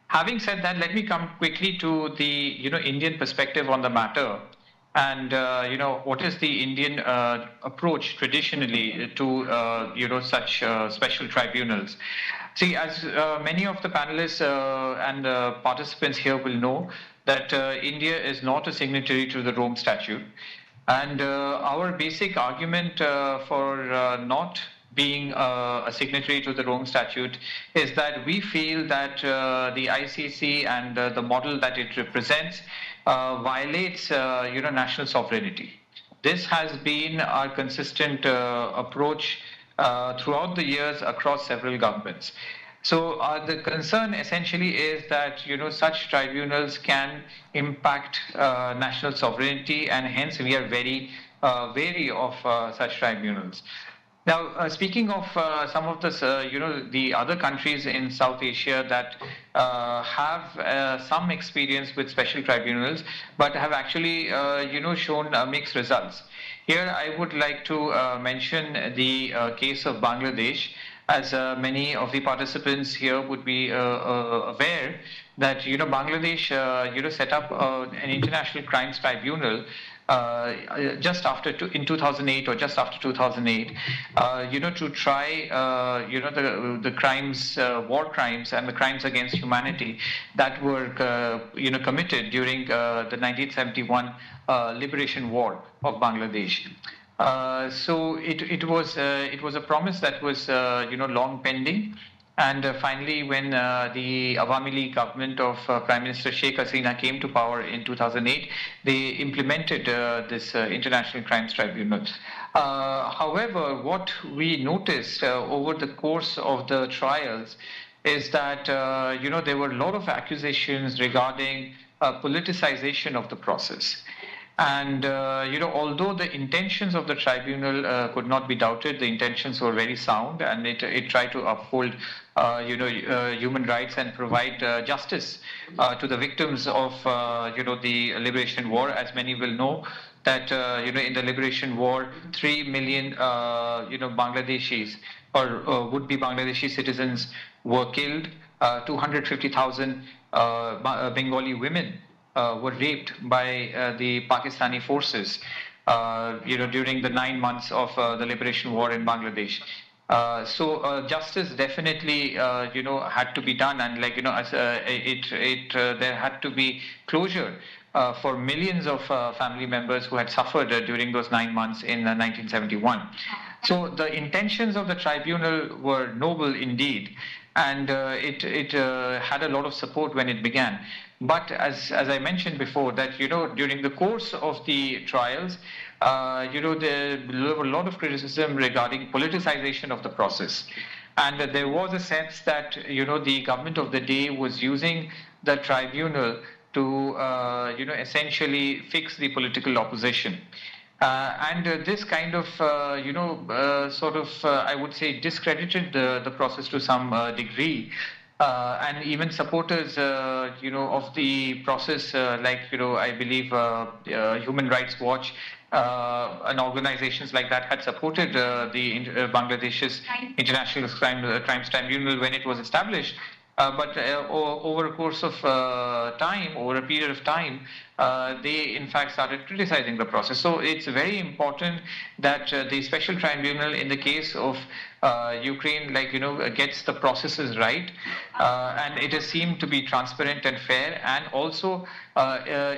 Having said that, let me come quickly to the Indian perspective on the matter. And what is the Indian approach traditionally to such special tribunals? See, as many of the panelists and participants here will know, that India is not a signatory to the Rome Statute, and our basic argument for not being a signatory to the Rome Statute is that we feel that the ICC and the model that it represents violates national sovereignty. This has been our consistent approach throughout the years across several governments. So the concern essentially is that such tribunals can impact national sovereignty, and hence we are very wary of such tribunals. Now, speaking of some of the other countries in South Asia that have some experience with special tribunals, but have actually, shown mixed results. Here, I would like to mention the case of Bangladesh, as many of the participants here would be aware that Bangladesh set up an international crimes tribunal just after in 2008 or just after 2008, to try the crimes, war crimes, and the crimes against humanity that were committed during the 1971 liberation war of Bangladesh. So it was a promise that was long pending, and finally when the Awami League government of Prime Minister Sheikh Hasina came to power in 2008, they implemented this International Crimes Tribunal. However, what we noticed over the course of the trials is that there were a lot of accusations regarding politicization of the process. And although the intentions of the tribunal could not be doubted, the intentions were very sound, and it tried to uphold, human rights and provide justice to the victims of, the liberation war. As many will know, that in the liberation war, 3 million, Bangladeshis or would-be Bangladeshi citizens were killed. 250,000 Bengali women were raped by the Pakistani forces, during the 9 months of the liberation war in Bangladesh. So justice definitely, had to be done, and there had to be closure for millions of family members who had suffered during those 9 months in 1971. So the intentions of the tribunal were noble indeed, and it had a lot of support when it began. But as I mentioned before, that during the course of the trials, there were a lot of criticism regarding politicization of the process, and there was a sense that the government of the day was using the tribunal to essentially fix the political opposition. And this kind of, I would say, discredited the process to some degree. And even supporters, of the process, I believe Human Rights Watch and organizations like that had supported Bangladesh's International Crimes Tribunal when it was established. But over a course of time, over a period of time, they in fact started criticizing the process. So it's very important that the Special Tribunal, in the case of Ukraine, gets the processes right, and it has seemed to be transparent and fair, and also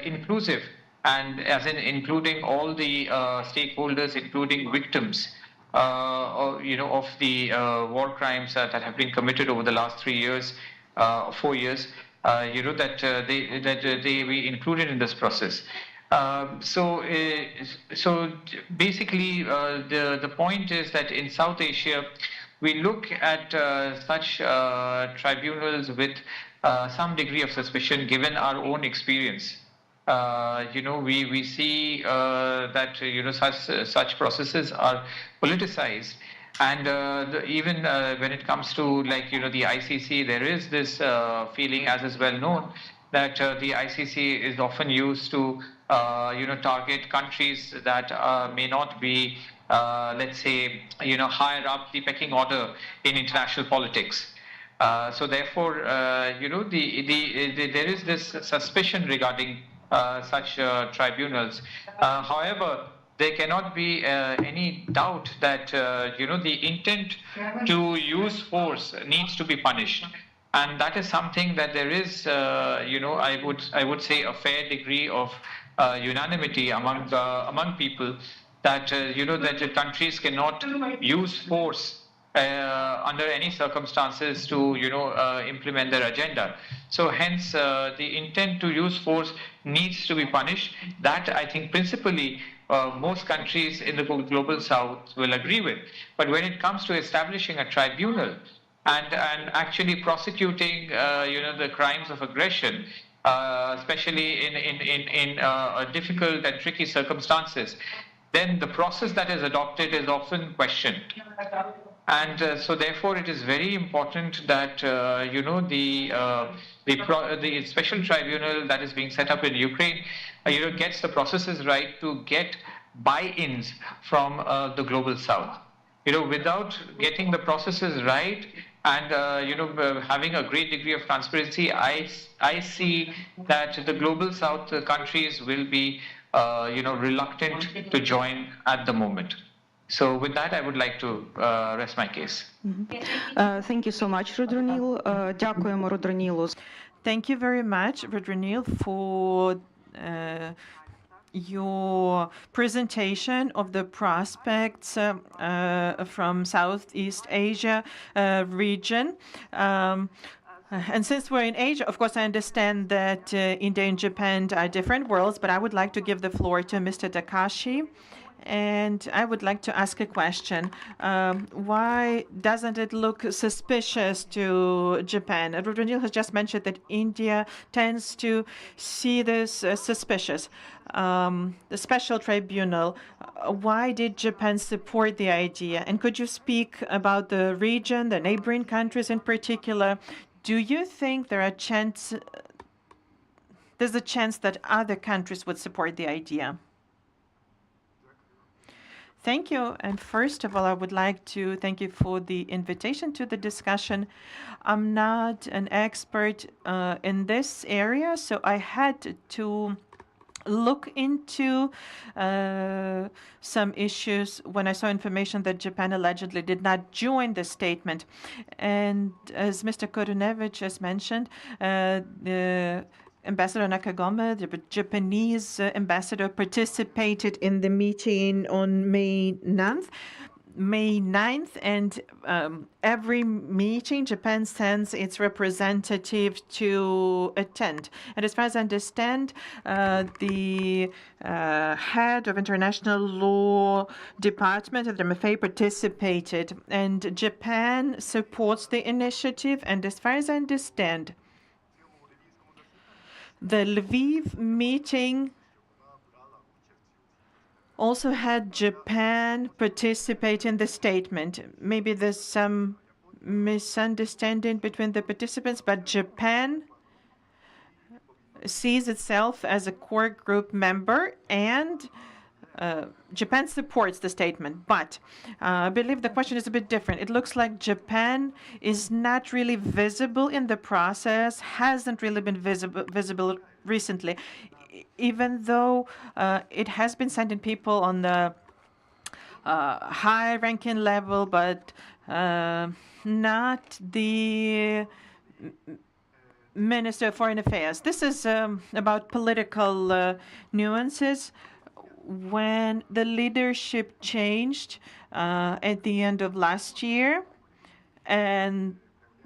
inclusive, and as in including all the stakeholders, including victims. Of the war crimes that have been committed over the last 3 years, 4 years, that they be included in this process. So basically, the point is that in South Asia, we look at such tribunals with some degree of suspicion, given our own experience. We see that such processes are politicized, and even when it comes to the ICC, there is this feeling, as is well known, that the ICC is often used to target countries that may not be, let's say, higher up the pecking order in international politics. So therefore, there is this suspicion regarding such tribunals. However, there cannot be any doubt that the intent to use force needs to be punished, and that is something that there is, I would say, a fair degree of unanimity among people, that that the countries cannot use force under any circumstances to implement their agenda. So hence the intent to use force needs to be punished. That, I think, principally most countries in the global south will agree with. But when it comes to establishing a tribunal, and actually prosecuting the crimes of aggression, especially in difficult and tricky circumstances, then the process that is adopted is often questioned. And so therefore it is very important that the special tribunal that is being set up in Ukraine gets the processes right to get buy-ins from the global south. Without getting the processes right and having a great degree of transparency, I see that the global south countries will be reluctant to join at the moment. So with that, I would like to rest my case. Thank you so much, Rodronil. Дякуємо, Родронілу. Thank you very much, Rodronil, for your presentation of the prospects from Southeast Asia region. And since we're in Asia, of course, I understand that India and Japan are different worlds, but I would like to give the floor to Mr. Takashi. And I would like to ask a question. Why doesn't it look suspicious to Japan? Rodronil has just mentioned that India tends to see this as suspicious. The Special Tribunal, why did Japan support the idea? And could you speak about the region, the neighboring countries in particular? Do you think there's a chance that other countries would support the idea? Thank you. And first of all, I would like to thank you for the invitation to the discussion. I'm not an expert in this area, so I had to look into some issues when I saw information that Japan allegedly did not join the statement. And as Mr. Korunevich has mentioned, the Ambassador Nakagome, the Japanese ambassador, participated in the meeting on May 9th, and every meeting Japan sends its representative to attend. And as far as I understand, the head of International Law Department of the MFA participated, and Japan supports the initiative. And as far as I understand, the Lviv meeting also had Japan participate in the statement. Maybe there's some misunderstanding between the participants, but Japan sees itself as a core group member, and Japan supports the statement. But I believe the question is a bit different. It looks like Japan is not really visible in the process, hasn't really been visible recently, even though it has been sending people on the high-ranking level, but not the Minister of Foreign Affairs. This is about political nuances. When the leadership changed at the end of last year, and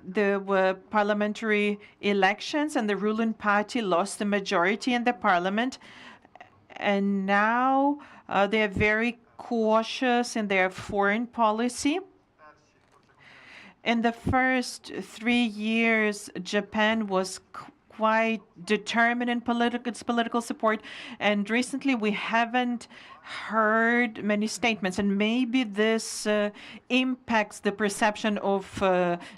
there were parliamentary elections, and the ruling party lost the majority in the parliament, and now they are very cautious in their foreign policy. In the first 3 years, Japan was quite determined in its political support, and recently we haven't heard many statements, and maybe this impacts the perception of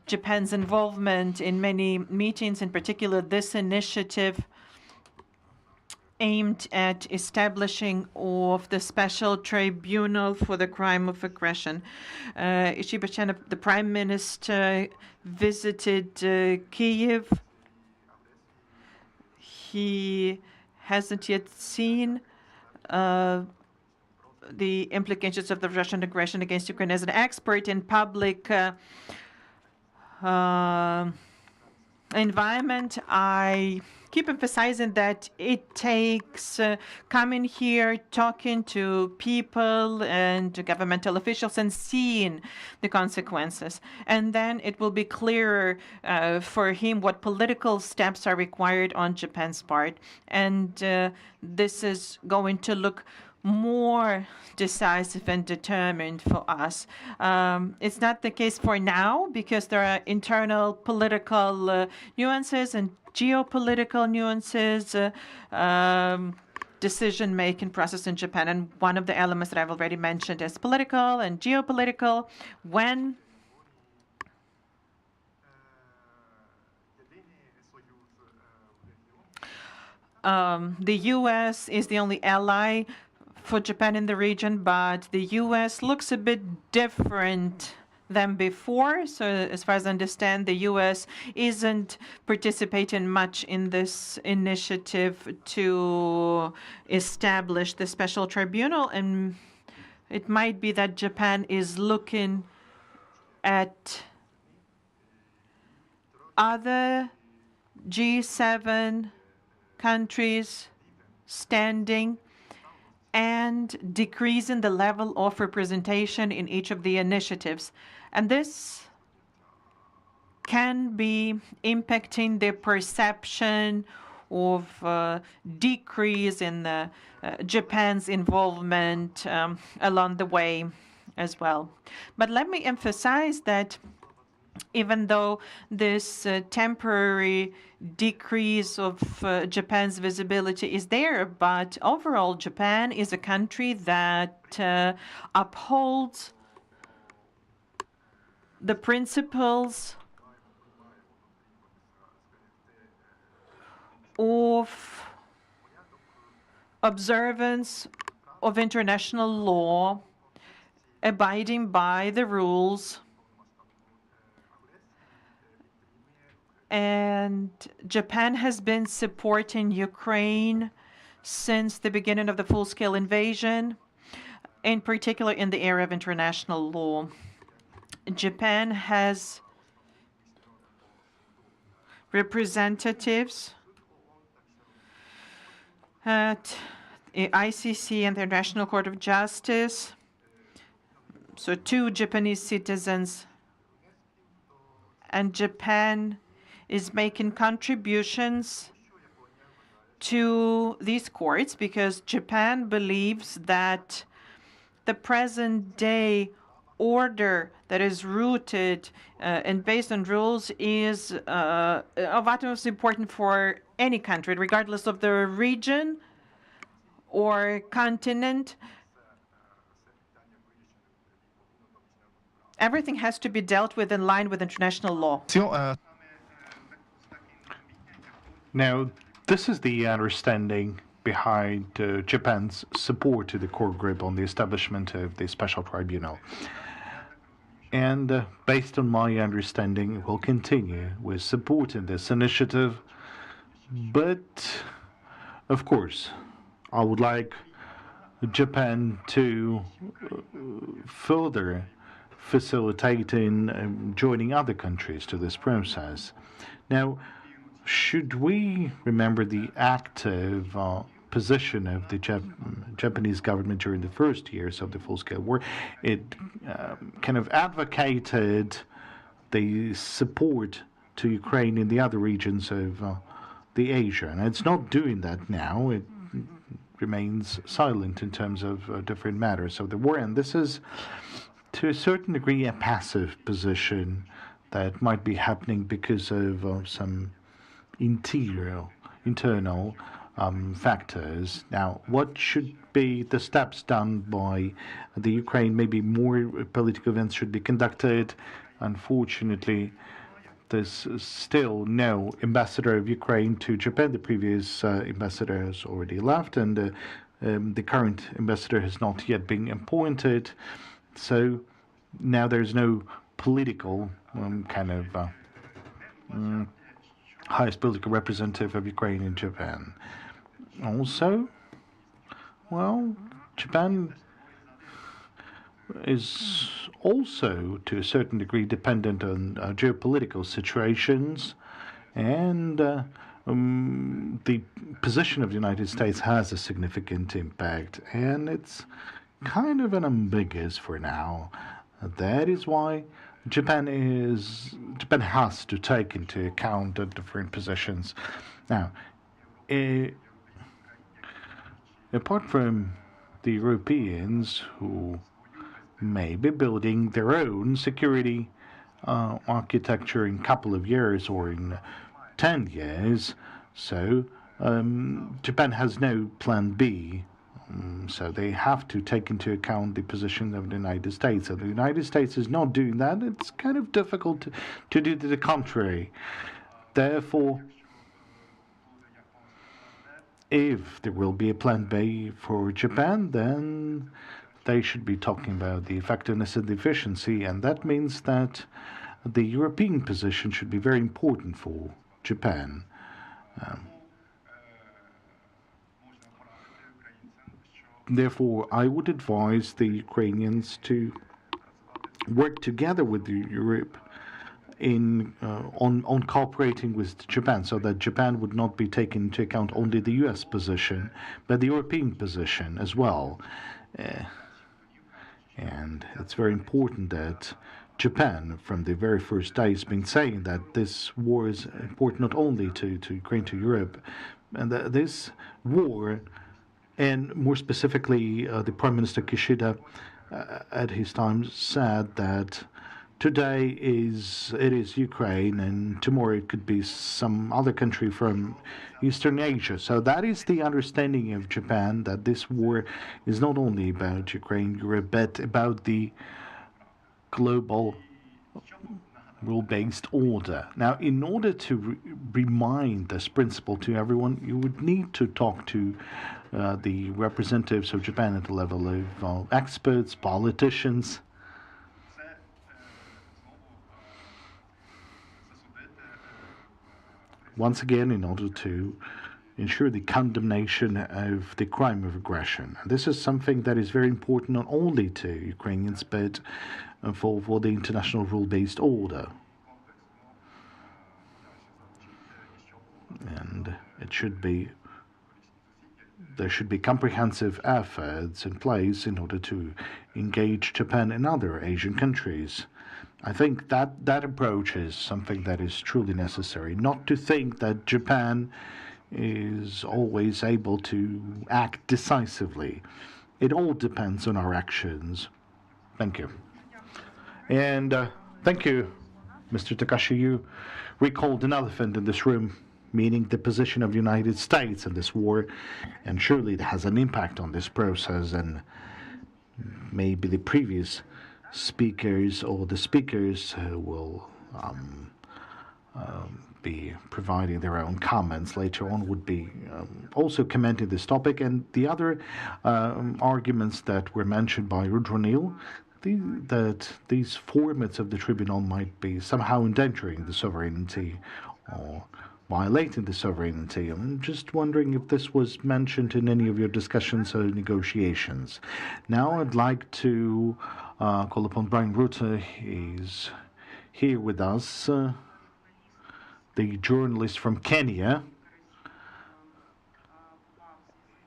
Japan's involvement in many meetings, in particular this initiative aimed at establishing of the Special Tribunal for the crime of aggression. Ishiba Chen, the Prime Minister, visited Kyiv. He hasn't yet seen the implications of the Russian aggression against Ukraine. As an expert in public environment, I keep emphasizing that it takes coming here, talking to people and to governmental officials and seeing the consequences. And then it will be clearer for him what political steps are required on Japan's part. And this is going to look more decisive and determined for us. It's not the case for now because there are internal political nuances and geopolitical nuances, decision-making process in Japan. And one of the elements that I've already mentioned is political and geopolitical. When the U.S. is the only ally for Japan in the region, but the U.S. looks a bit different than before. So as far as I understand, the U.S. isn't participating much in this initiative to establish the special tribunal. And it might be that Japan is looking at other G7 countries standing and decreasing the level of representation in each of the initiatives. And this can be impacting the perception of decrease in Japan's involvement along the way as well. But let me emphasize that even though this temporary decrease of Japan's visibility is there, but overall Japan is a country that upholds the principles of observance of international law, abiding by the rules. And Japan has been supporting Ukraine since the beginning of the full-scale invasion, in particular in the area of international law. Japan has representatives at the ICC and the International Court of Justice. So 2 Japanese citizens, and Japan is making contributions to these courts because Japan believes that the present-day order that is rooted and based on rules is of utmost importance for any country, regardless of the region or continent. Everything has to be dealt with in line with international law. Now, this is the understanding behind Japan's support to the core group on the establishment of the Special Tribunal. And based on my understanding, we'll continue with supporting this initiative. But, of course, I would like Japan to further facilitating joining other countries to this process. Now, should we remember the active position of the Japanese government during the first years of the full-scale war? It kind of advocated the support to Ukraine in the other regions of the Asia, and it's not doing that now. It remains silent in terms of different matters of the war, and this is, to a certain degree, a passive position that might be happening because of some internal factors. Now, what should be the steps done by the Ukraine? Maybe more political events should be conducted. Unfortunately, there's still no ambassador of Ukraine to Japan. The previous ambassador has already left, and the current ambassador has not yet been appointed. So now there's no political highest political representative of Ukraine in Japan. Also, well, Japan is also, to a certain degree, dependent on geopolitical situations, and the position of the United States has a significant impact, and it's kind of an ambiguous for now. That is why Japan has to take into account the different positions. Now, apart from the Europeans who may be building their own security architecture in a couple of years or in 10 years. So Japan has no plan B. So they have to take into account the position of the United States. And the United States is not doing that. It's kind of difficult to do the contrary. Therefore, if there will be a plan B for Japan, then they should be talking about the effectiveness and the efficiency, and that means that the European position should be very important for Japan. Therefore, I would advise the Ukrainians to work together with Europe on cooperating with Japan, so that Japan would not be taken into account only the U.S. position, but the European position as well. And it's very important that Japan, from the very first day, has been saying that this war is important not only to Ukraine, to Europe, and that this war, and more specifically, the Prime Minister Kishida at his time said that today it is Ukraine, and tomorrow it could be some other country from Eastern Asia. So that is the understanding of Japan, that this war is not only about Ukraine, Europe, but about the global rule-based order. Now, in order to remind this principle to everyone, you would need to talk to the representatives of Japan at the level of experts, politicians. Once again, in order to ensure the condemnation of the crime of aggression. And this is something that is very important not only to Ukrainians, but for the international rule-based order. And there should be comprehensive efforts in place in order to engage Japan and other Asian countries. I think that approach is something that is truly necessary. Not to think that Japan is always able to act decisively. It all depends on our actions. Thank you. And thank you, Mr. Takashi. You recalled an elephant in this room, meaning the position of the United States in this war, and surely it has an impact on this process, and maybe the previous speakers or the speakers will be providing their own comments later on, would be also commenting this topic, and the other arguments that were mentioned by Rudronil, that these formats of the tribunal might be somehow endangering the sovereignty or violating the sovereignty. I'm just wondering if this was mentioned in any of your discussions or negotiations. Now I'd like to call upon Brian Rutter. He's here with us, the journalist from Kenya.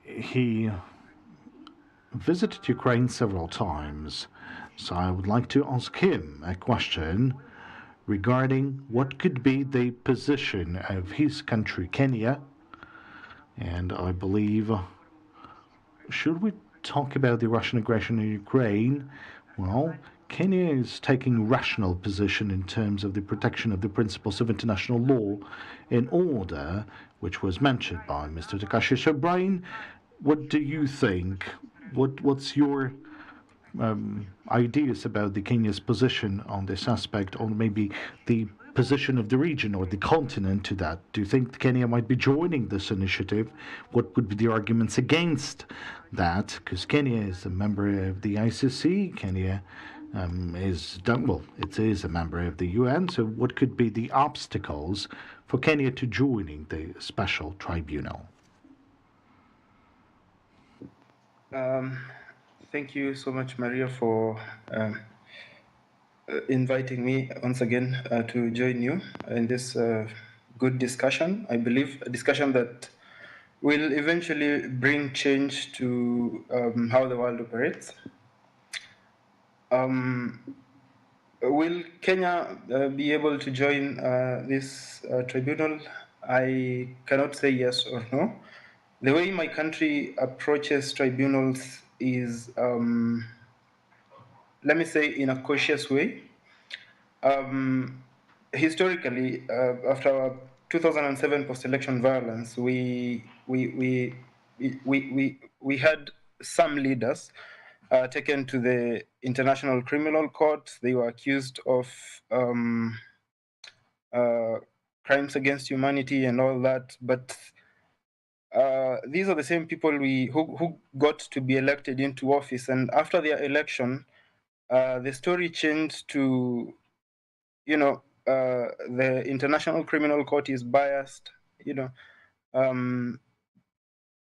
He visited Ukraine several times, so I would like to ask him a question regarding what could be the position of his country, Kenya. And I believe, should we talk about the Russian aggression in Ukraine? Well, Kenya is taking rational position in terms of the protection of the principles of international law and order, which was mentioned by Mr. Takashi. So, Brian, what do you think? What's your ideas about the Kenya's position on this aspect, or maybe the position of the region or the continent to that? Do you think Kenya might be joining this initiative? What would be the arguments against that? Because Kenya is a member of the ICC. Kenya it is a member of the UN. So what could be the obstacles for Kenya to joining the Special Tribunal? Thank you so much, Maria, for inviting me once again to join you in this good discussion. I believe a discussion that will eventually bring change to how the world operates. Will Kenya be able to join this tribunal? I cannot say yes or no. The way my country approaches tribunals is, let me say, in a cautious way. Historically, after our 2007 post-election violence, we had some leaders taken to the International Criminal Court. They were accused of crimes against humanity and all that. But these are the same people who got to be elected into office. And after their election, the story changed to, the International Criminal Court is biased.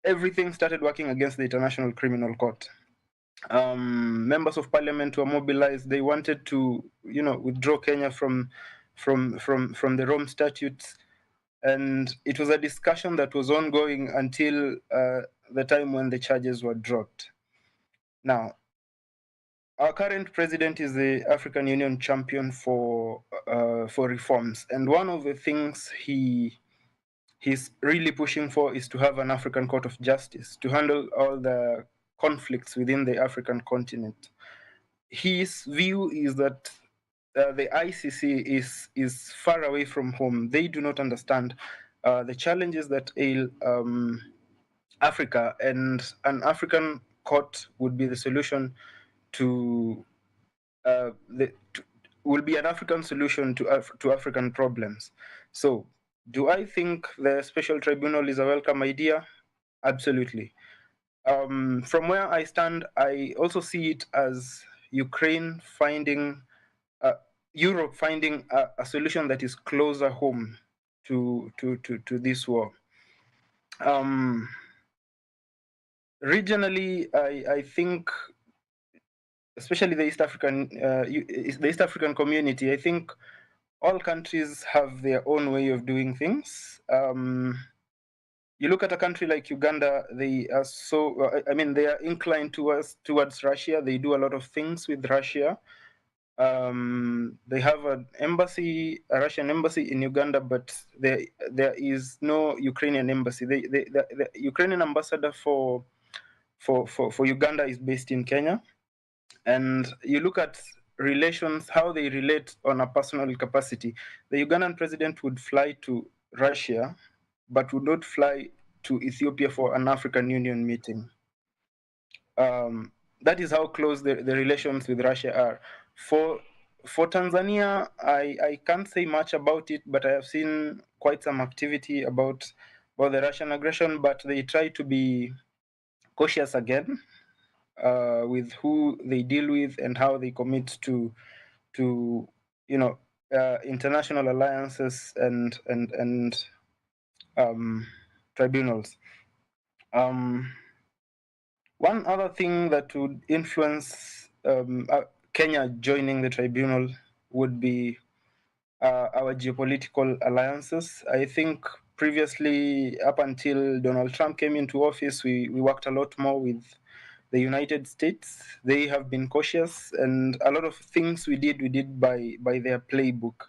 Everything started working against the International Criminal Court. Members of parliament were mobilized. They wanted to, withdraw Kenya from the Rome Statutes, and it was a discussion that was ongoing until the time when the charges were dropped. Now, our current president is the African Union champion for reforms, and one of the things he's really pushing for is to have an African Court of Justice to handle all the conflicts within the African continent. His view is that the ICC is far away from home. They do not understand the challenges that ail Africa, and an African court would be the solution to will be an African solution to African problems. So, do I think the special tribunal is a welcome idea? Absolutely. From where I stand, I also see it as Ukraine finding, Europe finding a solution that is closer home to this war. Regionally, I think, especially the East African community, I think all countries have their own way of doing things. You look at a country like Uganda, they are they are inclined towards Russia. They do a lot of things with Russia. They have a Russian embassy in Uganda, but there is no Ukrainian embassy. The Ukrainian ambassador for Uganda is based in Kenya. And you look at relations, how they relate on a personal capacity. The Ugandan president would fly to Russia, but would not fly to Ethiopia for an African Union meeting. That is how close the relations with Russia are. For Tanzania, I can't say much about it, but I have seen quite some activity about the Russian aggression, but they try to be cautious again with who they deal with and how they commit to international alliances and tribunals. One other thing that would influence Kenya joining the tribunal would be our geopolitical alliances. I think previously, up until Donald Trump came into office, we worked a lot more with the United States. They have been cautious, and a lot of things we did by their playbook.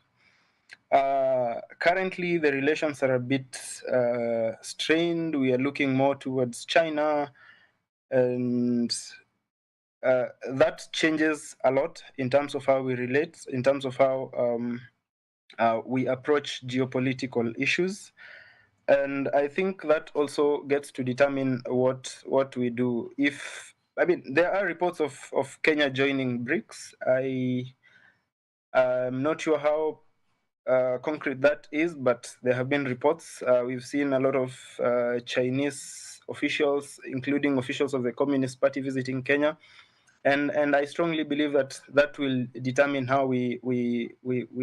Currently, the relations are a bit strained. We are looking more towards China, and that changes a lot in terms of how we relate, in terms of how we approach geopolitical issues. And I think that also gets to determine what we do. There are reports of Kenya joining BRICS. I'm not sure how concrete that is, but there have been reports. We've seen a lot of Chinese officials, including officials of the Communist Party, visiting Kenya, and I strongly believe that will determine how we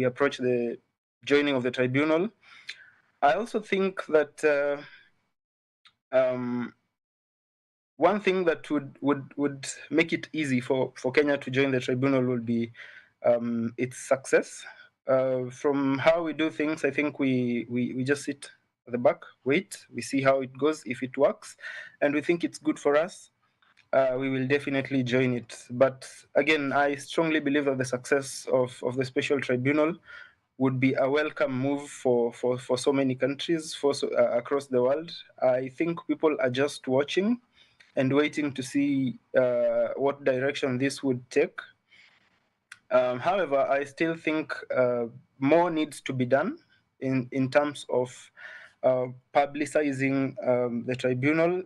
approach the joining of the tribunal. I also think that one thing that would make it easy for Kenya to join the tribunal would be its success. From how we do things, I think we just sit at the back, wait, we see how it goes. If it works and we think it's good for us, we will definitely join it. But again, I strongly believe that the success of the Special Tribunal would be a welcome move for so many countries across the world. I think people are just watching. and waiting to see what direction this would take. However, I still think more needs to be done in terms of publicizing the tribunal.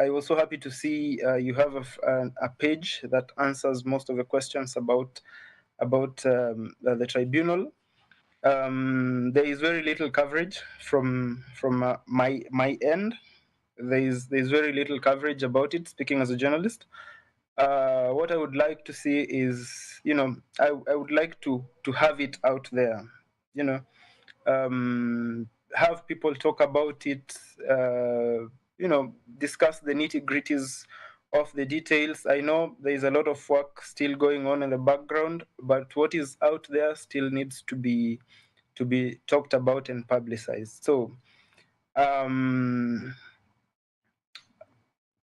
I was so happy to see you have a page that answers most of the questions about the tribunal. There is very little coverage from my end. There's very little coverage about it. Speaking as a journalist, what I would like to see is, I would like to have it out there, have people talk about it, discuss the nitty-gritties of the details. I know there is a lot of work still going on in the background, but what is out there still needs to be talked about and publicized. So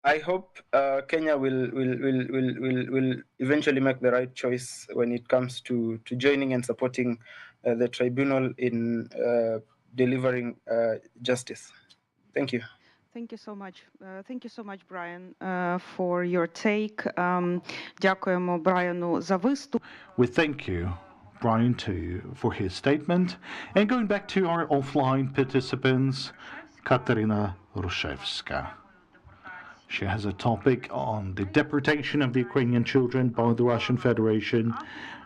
I hope Kenya will eventually make the right choice when it comes to joining and supporting the tribunal in delivering justice. Thank you. Thank you so much. Thank you so much, Brian, for your take. Дякуємо Брайану за виступ. We thank you, Brian, too, for his statement. And going back to our offline participants, Katarina Ruszewska. She has a topic on the deportation of the Ukrainian children by the Russian Federation.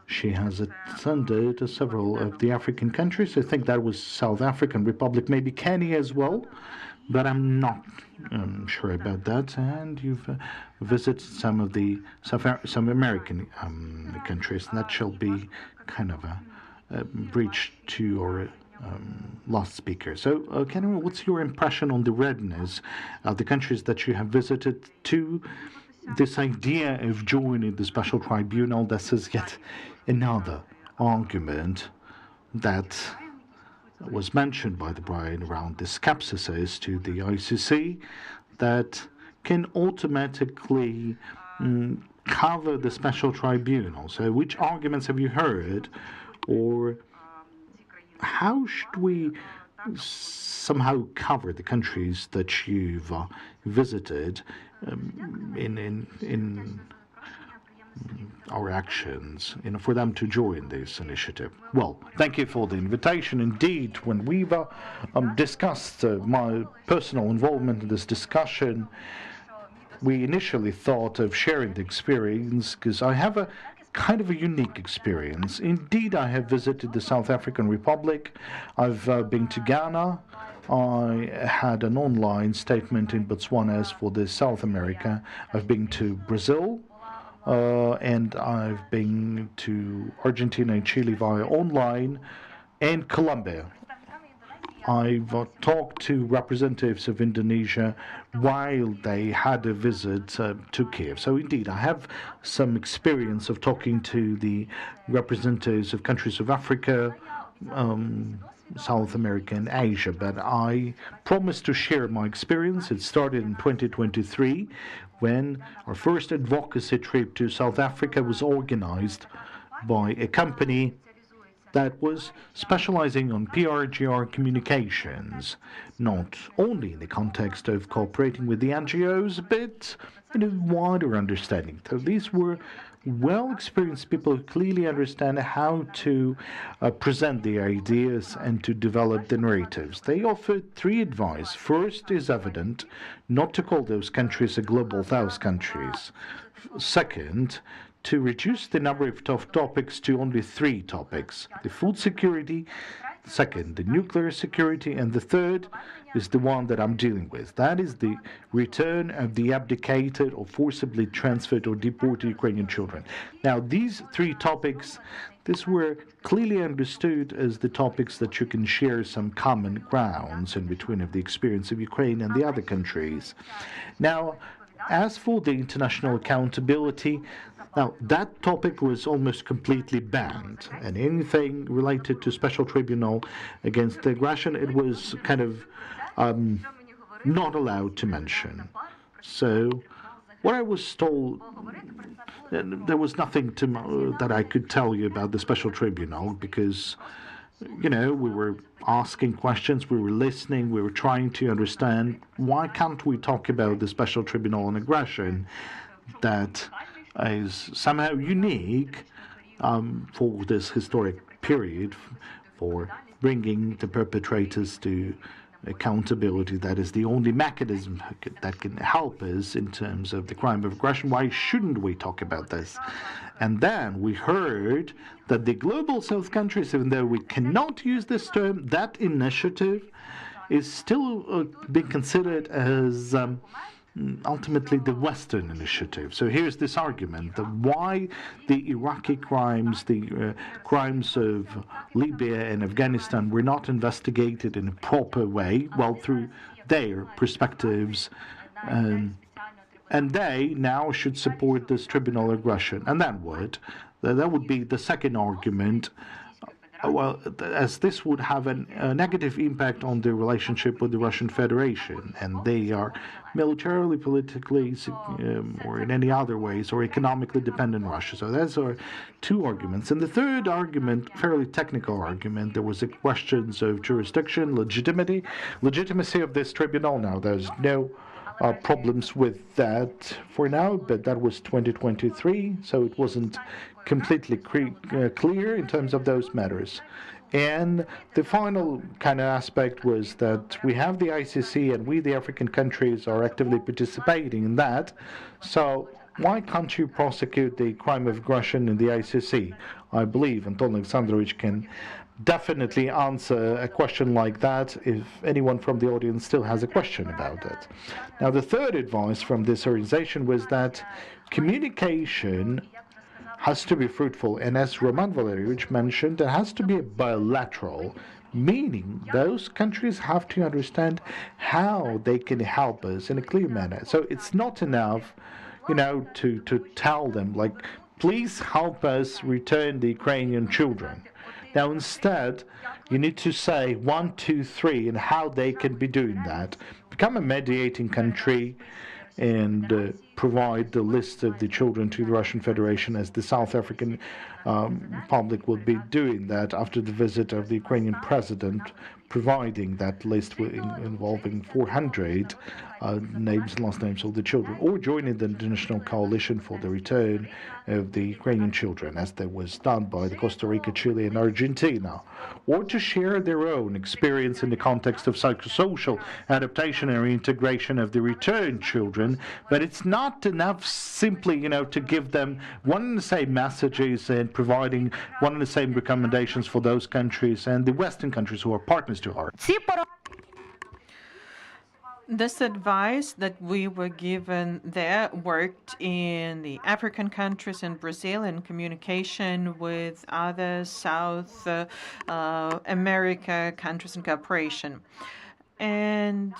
She has attended several of the African countries. I think that was South African Republic, maybe Kenya as well, but I'm not sure about that. And you've visited some of the some American countries. And that shall be kind of a breach to your last speaker. So, Katarina, what's your impression on the readiness of the countries that you have visited to this idea of joining the Special Tribunal? This is yet another argument that was mentioned by the Brian around the skepticism to the ICC that can automatically cover the Special Tribunal. So, which arguments have you heard, or how should we somehow cover the countries that you've visited in our actions, for them to join this initiative? Well, thank you for the invitation. Indeed, when we've discussed my personal involvement in this discussion, we initially thought of sharing the experience because I have a kind of a unique experience. Indeed, I have visited the South African Republic. I've been to Ghana. I had an online statement in Botswana as for the South America. I've been to Brazil, and I've been to Argentina and Chile via online, and Colombia. I've talked to representatives of Indonesia while they had a visit to Kiev. So indeed, I have some experience of talking to the representatives of countries of Africa, South America and Asia, but I promised to share my experience. It started in 2023 when our first advocacy trip to South Africa was organized by a company that was specializing on PR/GR communications, not only in the context of cooperating with the NGOs, but in a wider understanding. So these were well-experienced people who clearly understand how to present the ideas and to develop the narratives. They offered three advice. First is evident, not to call those countries a global South countries. Second, to reduce the number of topics to only three topics: the food security, second, the nuclear security, and the third is the one that I'm dealing with. That is the return of the abdicated or forcibly transferred or deported Ukrainian children. Now, these three topics, these were clearly understood as the topics that you can share some common grounds in between of the experience of Ukraine and the other countries. Now, as for the international accountability, now, that topic was almost completely banned, and anything related to Special Tribunal against the aggression, it was kind of not allowed to mention. So, what I was told, there was nothing that I could tell you about the Special Tribunal, because we were asking questions, we were listening, we were trying to understand why can't we talk about the Special Tribunal on Aggression that is somehow unique for this historic period, for bringing the perpetrators to accountability. That is the only mechanism that can help us in terms of the crime of aggression. Why shouldn't we talk about this? And then we heard that the global south countries, even though we cannot use this term, that initiative is still being considered as ultimately the Western initiative. So here's this argument that why the Iraqi crimes, the crimes of Libya and Afghanistan were not investigated in a proper way, well, through their perspectives, and they now should support this tribunal aggression. And then what? That would be the second argument. Well, as this would have a negative impact on the relationship with the Russian Federation, and they are militarily, politically, or in any other ways, or economically dependent on Russia. So those are two arguments. And the third argument, fairly technical argument, there was a questions of jurisdiction, legitimacy of this tribunal. Now, there's no problems with that for now, but that was 2023, so it wasn't completely clear in terms of those matters. And the final kind of aspect was that we have the ICC and we, the African countries, are actively participating in that. So why can't you prosecute the crime of aggression in the ICC? I believe Anton Alexandrovich can definitely answer a question like that if anyone from the audience still has a question about it. Now, the third advice from this organization was that communication has to be fruitful, and as Roman Valerievich mentioned, it has to be bilateral, meaning those countries have to understand how they can help us in a clear manner. So it's not enough, to tell them, like, please help us return the Ukrainian children. Now, instead, you need to say 1, 2, 3, and how they can be doing that. Become a mediating country and provide the list of the children to the Russian Federation, as the South African Republic will be doing that after the visit of the Ukrainian president, providing that list involving 400 names and last names of the children, or joining the international coalition for the return of the Ukrainian children, as that was done by the Costa Rica, Chile, and Argentina, or to share their own experience in the context of psychosocial adaptation and reintegration of the returned children. But it's not enough simply, to give them one and the same messages and providing one and the same recommendations for those countries and the Western countries who are partners to ours. This advice that we were given there worked in the African countries and Brazil in communication with other South America countries in cooperation. And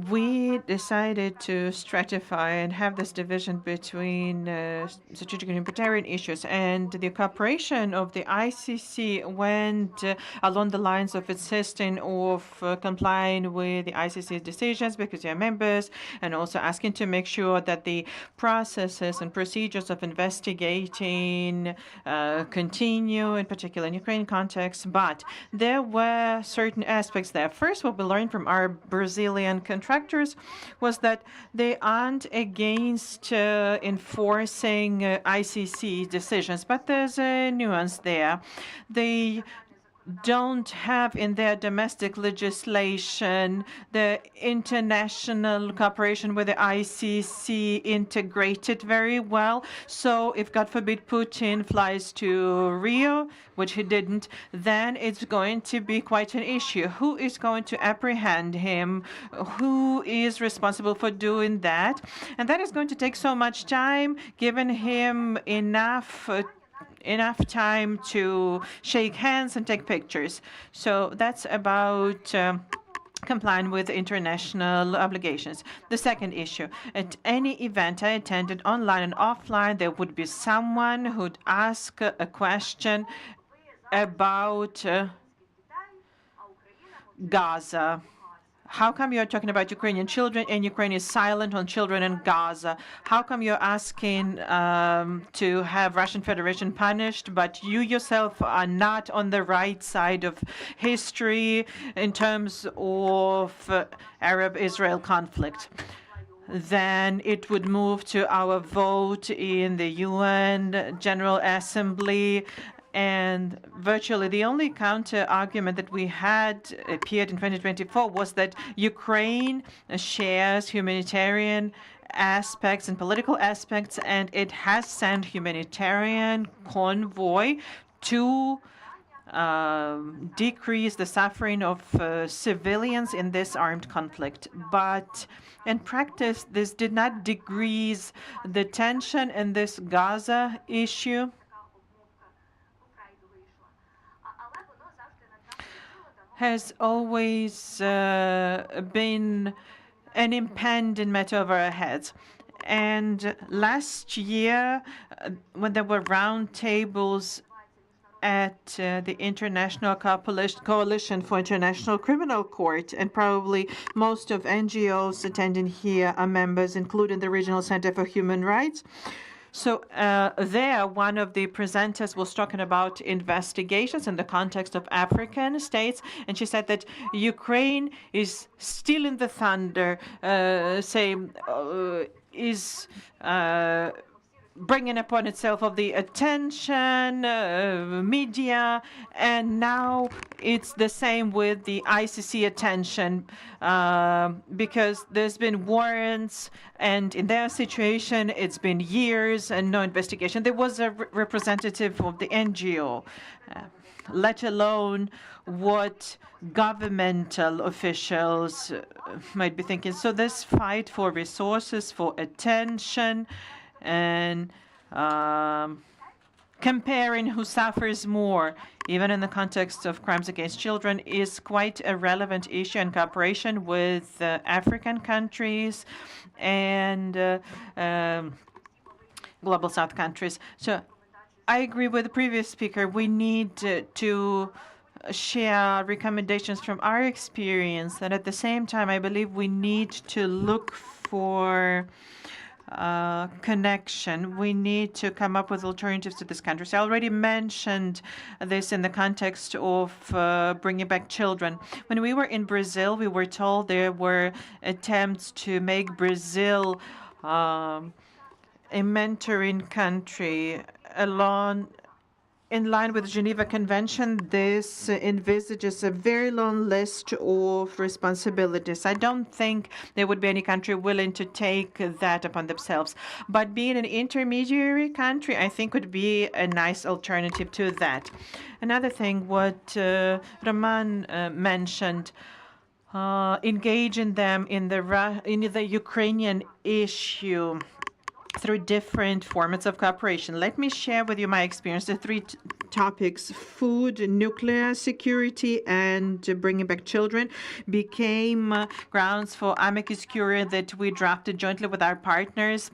we decided to stratify and have this division between strategic and humanitarian issues, and the cooperation of the ICC went along the lines of insisting of complying with the ICC decisions because they are members, and also asking to make sure that the processes and procedures of investigating continue, in particular in Ukraine context. But there were certain aspects there. First, what we learned from our Brazilian contractors was that they aren't against enforcing ICC decisions, but there's a nuance there. They don't have in their domestic legislation the international cooperation with the ICC integrated very well. So if, God forbid, Putin flies to Rio, which he didn't, then it's going to be quite an issue. Who is going to apprehend him? Who is responsible for doing that? And that is going to take so much time, giving him enough time to shake hands and take pictures. So that's about complying with international obligations. The second issue, at any event I attended, online and offline, there would be someone who'd ask a question about Gaza. how come you're talking about Ukrainian children and Ukraine is silent on children in Gaza? How come you're asking to have Russian Federation punished, but you yourself are not on the right side of history in terms of Arab-Israel conflict? Then it would move to our vote in the UN General Assembly. And virtually the only counter argument that we had appeared in 2024 was that Ukraine shares humanitarian aspects and political aspects, and it has sent humanitarian convoy to decrease the suffering of civilians in this armed conflict. But in practice, this did not decrease the tension in this Gaza issue. Has always been an impending matter over our heads. And last year, when there were roundtables at the International Coalition for International Criminal Court, and probably most of NGOs attending here are members, including the Regional Center for Human Rights. So there, one of the presenters was talking about investigations in the context of African states, and she said that Ukraine is stealing the thunder, is bringing upon itself of the attention, media, and now it's the same with the ICC attention because there's been warrants, and in their situation, it's been years and no investigation. There was a representative of the NGO, let alone what governmental officials might be thinking. So this fight for resources, for attention, and comparing who suffers more, even in the context of crimes against children, is quite a relevant issue in cooperation with African countries and Global South countries. So I agree with the previous speaker. We need to share recommendations from our experience, and at the same time, I believe we need to look for connection. We need to come up with alternatives to this country. So I already mentioned this in the context of bringing back children. When we were in Brazil, we were told there were attempts to make Brazil a mentoring country in line with the Geneva Convention. This envisages a very long list of responsibilities. I don't think there would be any country willing to take that upon themselves. But being an intermediary country, I think, would be a nice alternative to that. Another thing, what Roman mentioned, engaging them in the Ukrainian issue through different formats of cooperation. Let me share with you my experience. The three topics, food, nuclear security, and bringing back children, became grounds for amicus curiae that we drafted jointly with our partners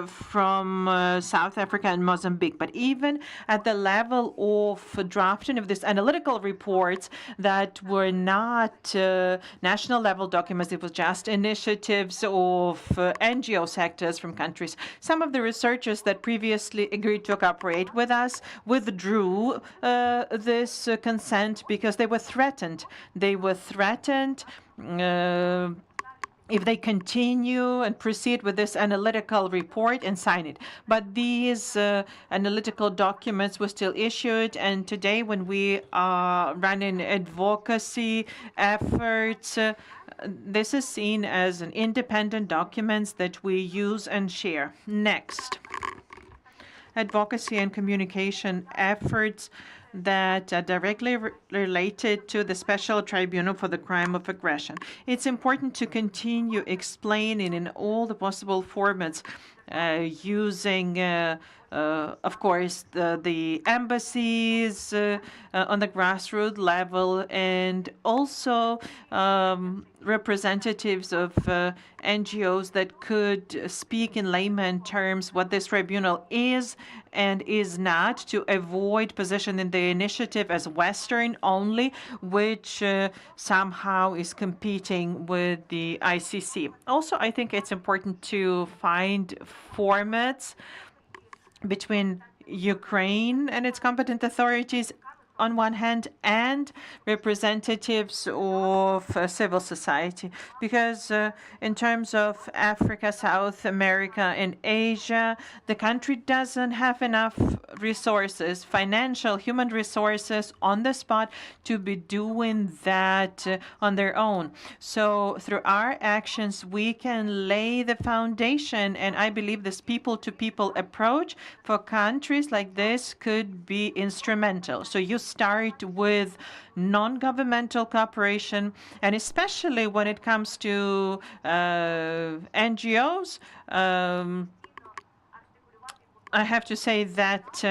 from South Africa and Mozambique. But even at the level of drafting of these analytical reports that were not national level documents, it was just initiatives of NGO sectors from countries. Some of the researchers that previously agreed to cooperate with us withdrew this consent because they were threatened. They were threatened if they continue and proceed with this analytical report and sign it. But these analytical documents were still issued, and today when we are running advocacy efforts, this is seen as an independent documents that we use and share. Next, advocacy and communication efforts that are directly related to the Special Tribunal for the Crime of Aggression. It's important to continue explaining in all the possible formats using, of course, the embassies on the grassroots level, and also representatives of NGOs that could speak in layman terms what this tribunal is and is not, to avoid positioning the initiative as Western only, which somehow is competing with the ICC. Also, I think it's important to find formats between Ukraine and its competent authorities on one hand, and representatives of civil society, because in terms of Africa, South America, and Asia, the country doesn't have enough resources, financial, human resources on the spot to be doing that on their own. So through our actions, we can lay the foundation, and I believe this people-to-people approach for countries like this could be instrumental. So you start with non-governmental cooperation, and especially when it comes to NGOs, I have to say that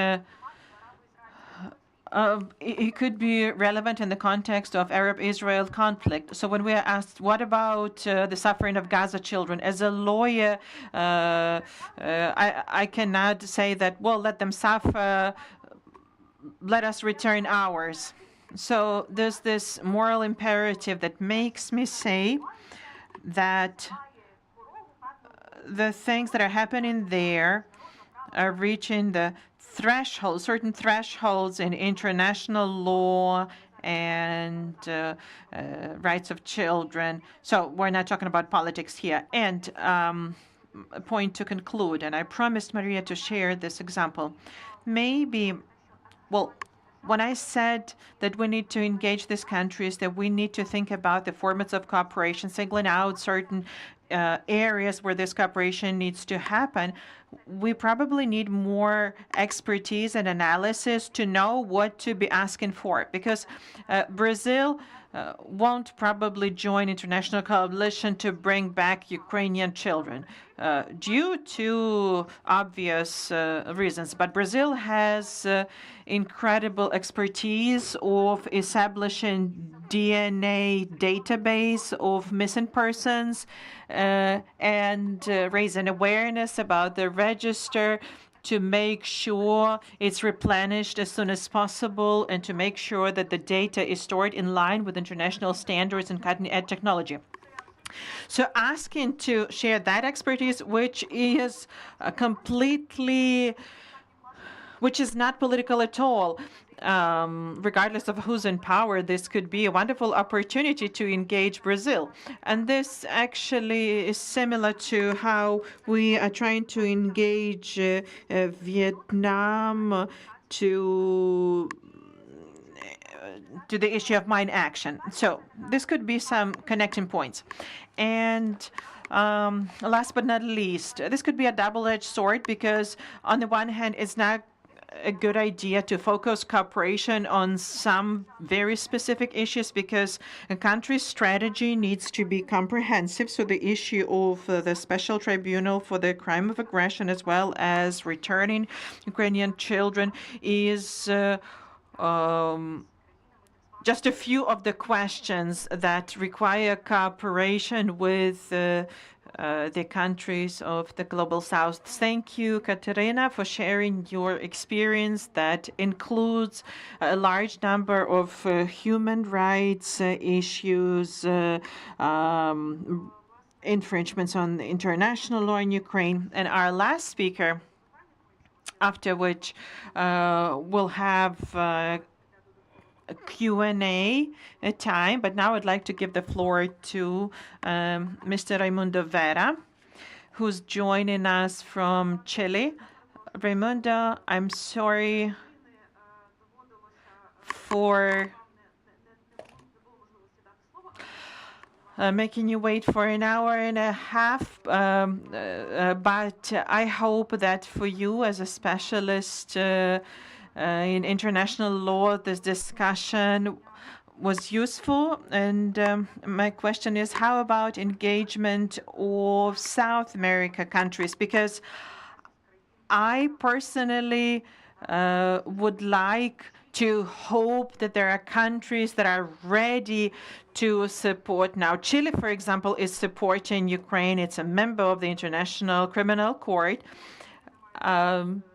it could be relevant in the context of Arab-Israel conflict. So when we are asked, what about the suffering of Gaza children? As a lawyer, I cannot say that, well, let them suffer, let us return ours. So there's this moral imperative that makes me say that the things that are happening there are reaching the threshold, certain thresholds in international law and rights of children. So we're not talking about politics here. And a point to conclude, and I promised Maria to share this example. Maybe, well, when I said that we need to engage these countries, that we need to think about the formats of cooperation, singling out certain areas where this cooperation needs to happen, we probably need more expertise and analysis to know what to be asking for. Because Brazil won't probably join international coalition to bring back Ukrainian children due to obvious reasons. But Brazil has incredible expertise of establishing DNA database of missing persons and raising awareness about the register to make sure it's replenished as soon as possible and to make sure that the data is stored in line with international standards and cutting-edge technology. So asking to share that expertise, which is which is not political at all, regardless of who's in power, this could be a wonderful opportunity to engage Brazil. And this actually is similar to how we are trying to engage Vietnam to the issue of mine action. So this could be some connecting points. And last but not least, this could be a double-edged sword, because on the one hand, it's not a good idea to focus cooperation on some very specific issues, because a country's strategy needs to be comprehensive. So the issue of the Special Tribunal for the crime of aggression, as well as returning Ukrainian children, is just a few of the questions that require cooperation with the countries of the Global South. Thank you, Katerina, for sharing your experience that includes a large number of human rights issues, infringements on international law in Ukraine. And our last speaker, after which we'll have Q&A time, but now I'd like to give the floor to Mr. Raimundo Vera, who's joining us from Chile. Raimundo, I'm sorry for making you wait for an hour and a half, but I hope that for you as a specialist in international law, this discussion was useful. And my question is, how about engagement of South America countries? Because I personally would like to hope that there are countries that are ready to support. Now, Chile, for example, is supporting Ukraine. It's a member of the International Criminal Court.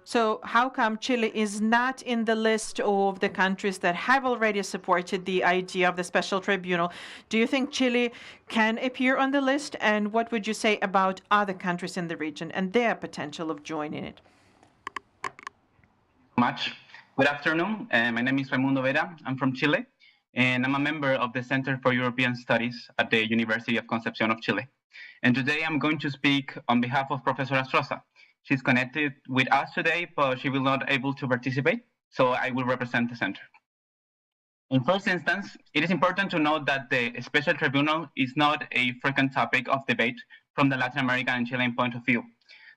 So how come Chile is not in the list of the countries that have already supported the idea of the special tribunal? Do you think Chile can appear on the list? And what would you say about other countries in the region and their potential of joining it? Much. Good afternoon. My name is Raimundo Vera. I'm from Chile, and I'm a member of the Center for European Studies at the University of Concepcion of Chile. And today I'm going to speak on behalf of Professor Astroza. She's connected with us today, but she will not able to participate, so I will represent the center. In first instance, it is important to note that the Special Tribunal is not a frequent topic of debate from the Latin American and Chilean point of view.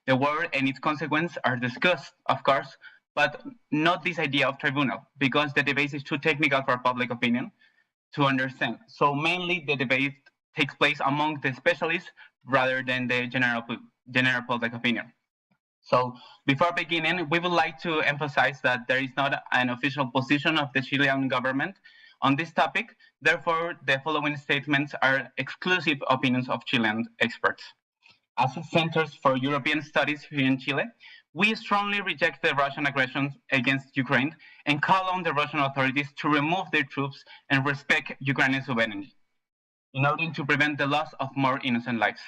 The word and its consequences are discussed, of course, but not this idea of tribunal, because the debate is too technical for public opinion to understand. So mainly the debate takes place among the specialists rather than the general public opinion. So before beginning, we would like to emphasize that there is not an official position of the Chilean government on this topic. Therefore, the following statements are exclusive opinions of Chilean experts. As Centers for European Studies here in Chile, we strongly reject the Russian aggression against Ukraine and call on the Russian authorities to remove their troops and respect Ukrainian sovereignty in order to prevent the loss of more innocent lives.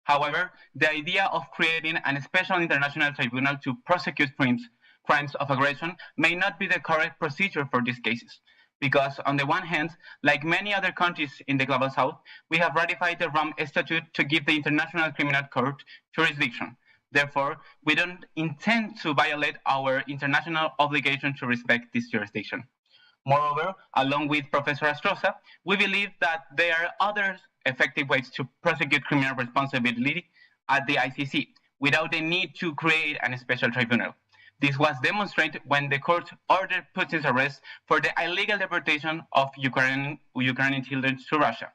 However, the idea of creating a special international tribunal to prosecute crimes of aggression may not be the correct procedure for these cases, because on the one hand, like many other countries in the Global South, we have ratified the Rome Statute to give the International Criminal Court jurisdiction. Therefore, we don't intend to violate our international obligation to respect this jurisdiction. Moreover, along with Professor Astroza, we believe that there are other effective ways to prosecute criminal responsibility at the ICC without the need to create a special tribunal. This was demonstrated when the court ordered Putin's arrest for the illegal deportation of Ukrainian children to Russia.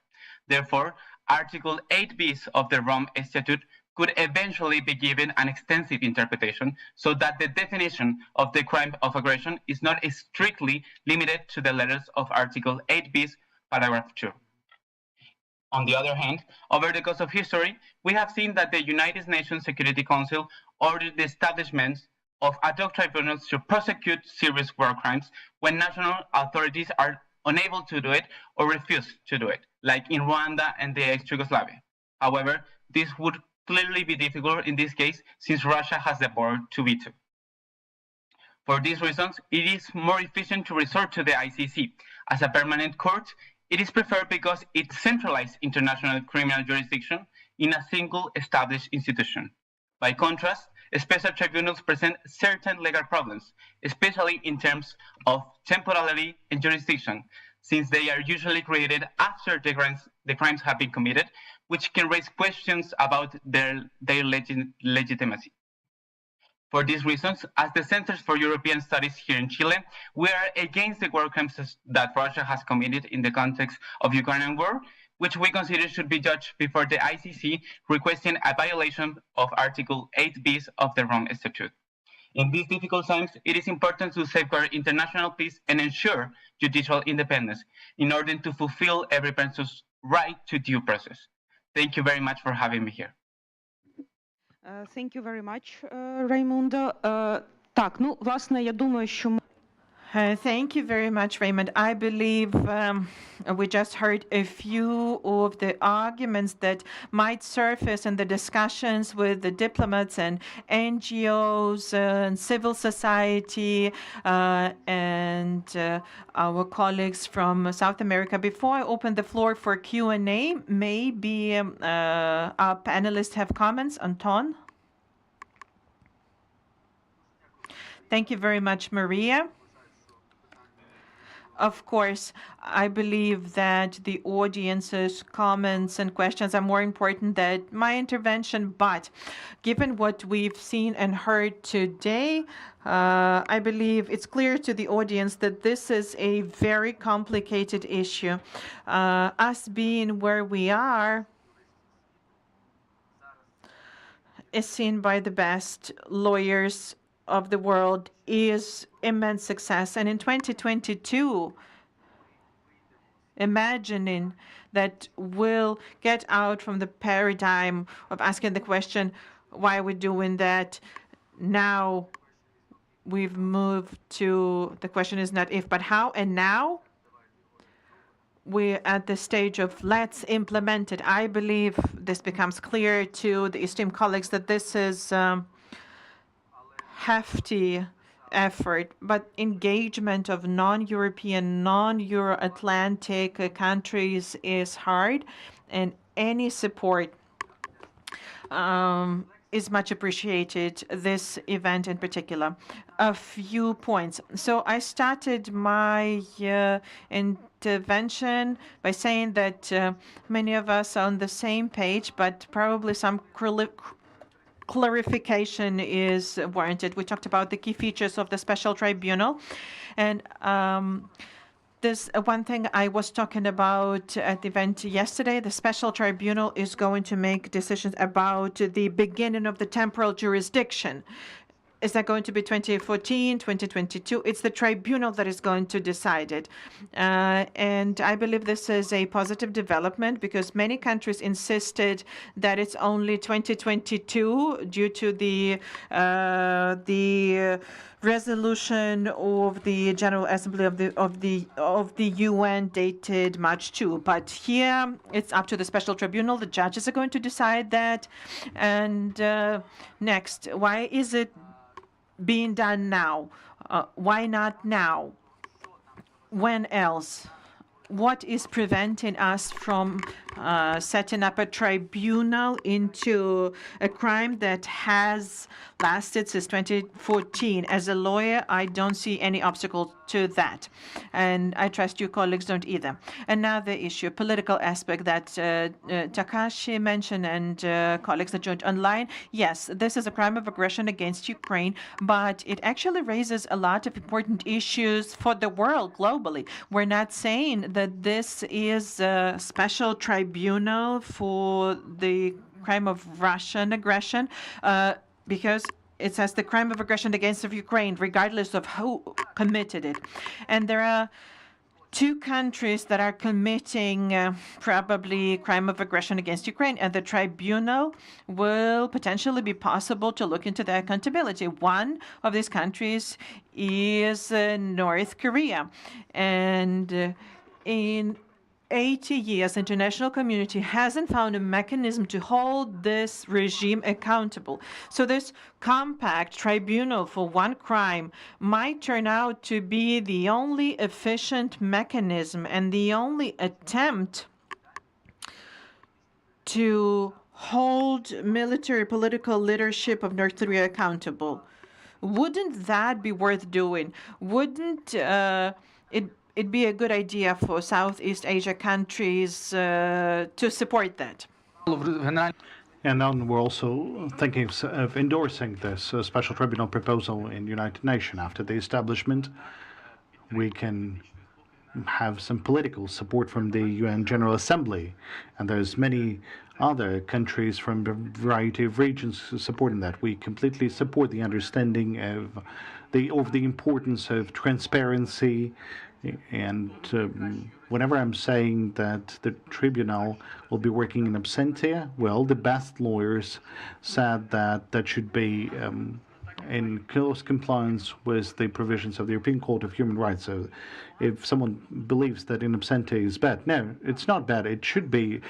Therefore, Article 8 bis of the Rome Statute could eventually be given an extensive interpretation so that the definition of the crime of aggression is not strictly limited to the letters of Article 8 bis, paragraph 2. On the other hand, over the course of history, we have seen that the United Nations Security Council ordered the establishment of ad hoc tribunals to prosecute serious war crimes when national authorities are unable to do it or refuse to do it, like in Rwanda and the ex-Yugoslavia. However, this would clearly be difficult in this case since Russia has the power to veto. For these reasons, it is more efficient to resort to the ICC. As a permanent court, it is preferred because it centralizes international criminal jurisdiction in a single established institution. By contrast, special tribunals present certain legal problems, especially in terms of temporality and jurisdiction, since they are usually created after the crimes have been committed, which can raise questions about their legitimacy. For these reasons, as the Centers for European Studies here in Chile, we are against the war crimes that Russia has committed in the context of Ukrainian war, which we consider should be judged before the ICC, requesting a violation of Article 8 bis of the Rome Statute. In these difficult times, it is important to safeguard international peace and ensure judicial independence in order to fulfill every person's right to due process. Thank you very much for having me here. Thank you very much, Raimundo. Так, ну, власне, я думаю, що Thank you very much, Raymond. I believe we just heard a few of the arguments that might surface in the discussions with the diplomats and NGOs and civil society and our colleagues from South America. Before I open the floor for Q&A, maybe our panelists have comments. Anton? Thank you very much, Maria. Of course, I believe that the audience's comments and questions are more important than my intervention, but given what we've seen and heard today, I believe it's clear to the audience that this is a very complicated issue. Us being where we are is seen by the best lawyers of the world is immense success. And in 2022, imagining that we'll get out from the paradigm of asking the question, why are we doing that? Now we've moved to the question is not if, but how. And now we're at the stage of let's implement it. I believe this becomes clear to the esteemed colleagues that this is hefty effort, but engagement of non-European, non-Euro-Atlantic countries is hard, and any support is much appreciated, this event in particular. A few points. So I started my intervention by saying that many of us are on the same page, but probably some clarification is warranted. We talked about the key features of the special tribunal, and there's one thing I was talking about at the event yesterday. The special tribunal is going to make decisions about the beginning of the temporal jurisdiction. Is that going to be 2014, 2022? It's the tribunal that is going to decide it. And I believe this is a positive development because many countries insisted that it's only 2022 due to the resolution of the General Assembly of the UN dated March 2. But here it's up to the special tribunal. The judges are going to decide that. And next, why is it being done now? Why not now? When else? What is preventing us from setting up a tribunal into a crime that has lasted since 2014? As a lawyer, I don't see any obstacle to that. And I trust you colleagues don't either. Another issue, political aspect that Takashi mentioned and colleagues that joined online. Yes, this is a crime of aggression against Ukraine, but it actually raises a lot of important issues for the world globally. We're not saying that this is a special tribunal for the crime of Russian aggression, because it says the crime of aggression against Ukraine, regardless of who committed it. And there are two countries that are committing probably crime of aggression against Ukraine, and the tribunal will potentially be possible to look into their accountability. One of these countries is North Korea. And in 80 years, the international community hasn't found a mechanism to hold this regime accountable. So this compact tribunal for one crime might turn out to be the only efficient mechanism and the only attempt to hold military political leadership of North Korea accountable. Wouldn't that be worth doing? Wouldn't it'd be a good idea for Southeast Asia countries to support that? And then we're also thinking of endorsing this special tribunal proposal in the United Nations. After the establishment, we can have some political support from the UN General Assembly, and there's many other countries from a variety of regions supporting that. We completely support the understanding of the importance of transparency. And whenever I'm saying that the tribunal will be working in absentia, well, the best lawyers said that that should be in close compliance with the provisions of the European Court of Human Rights. So if someone believes that in absentia is bad, no, it's not bad. It should be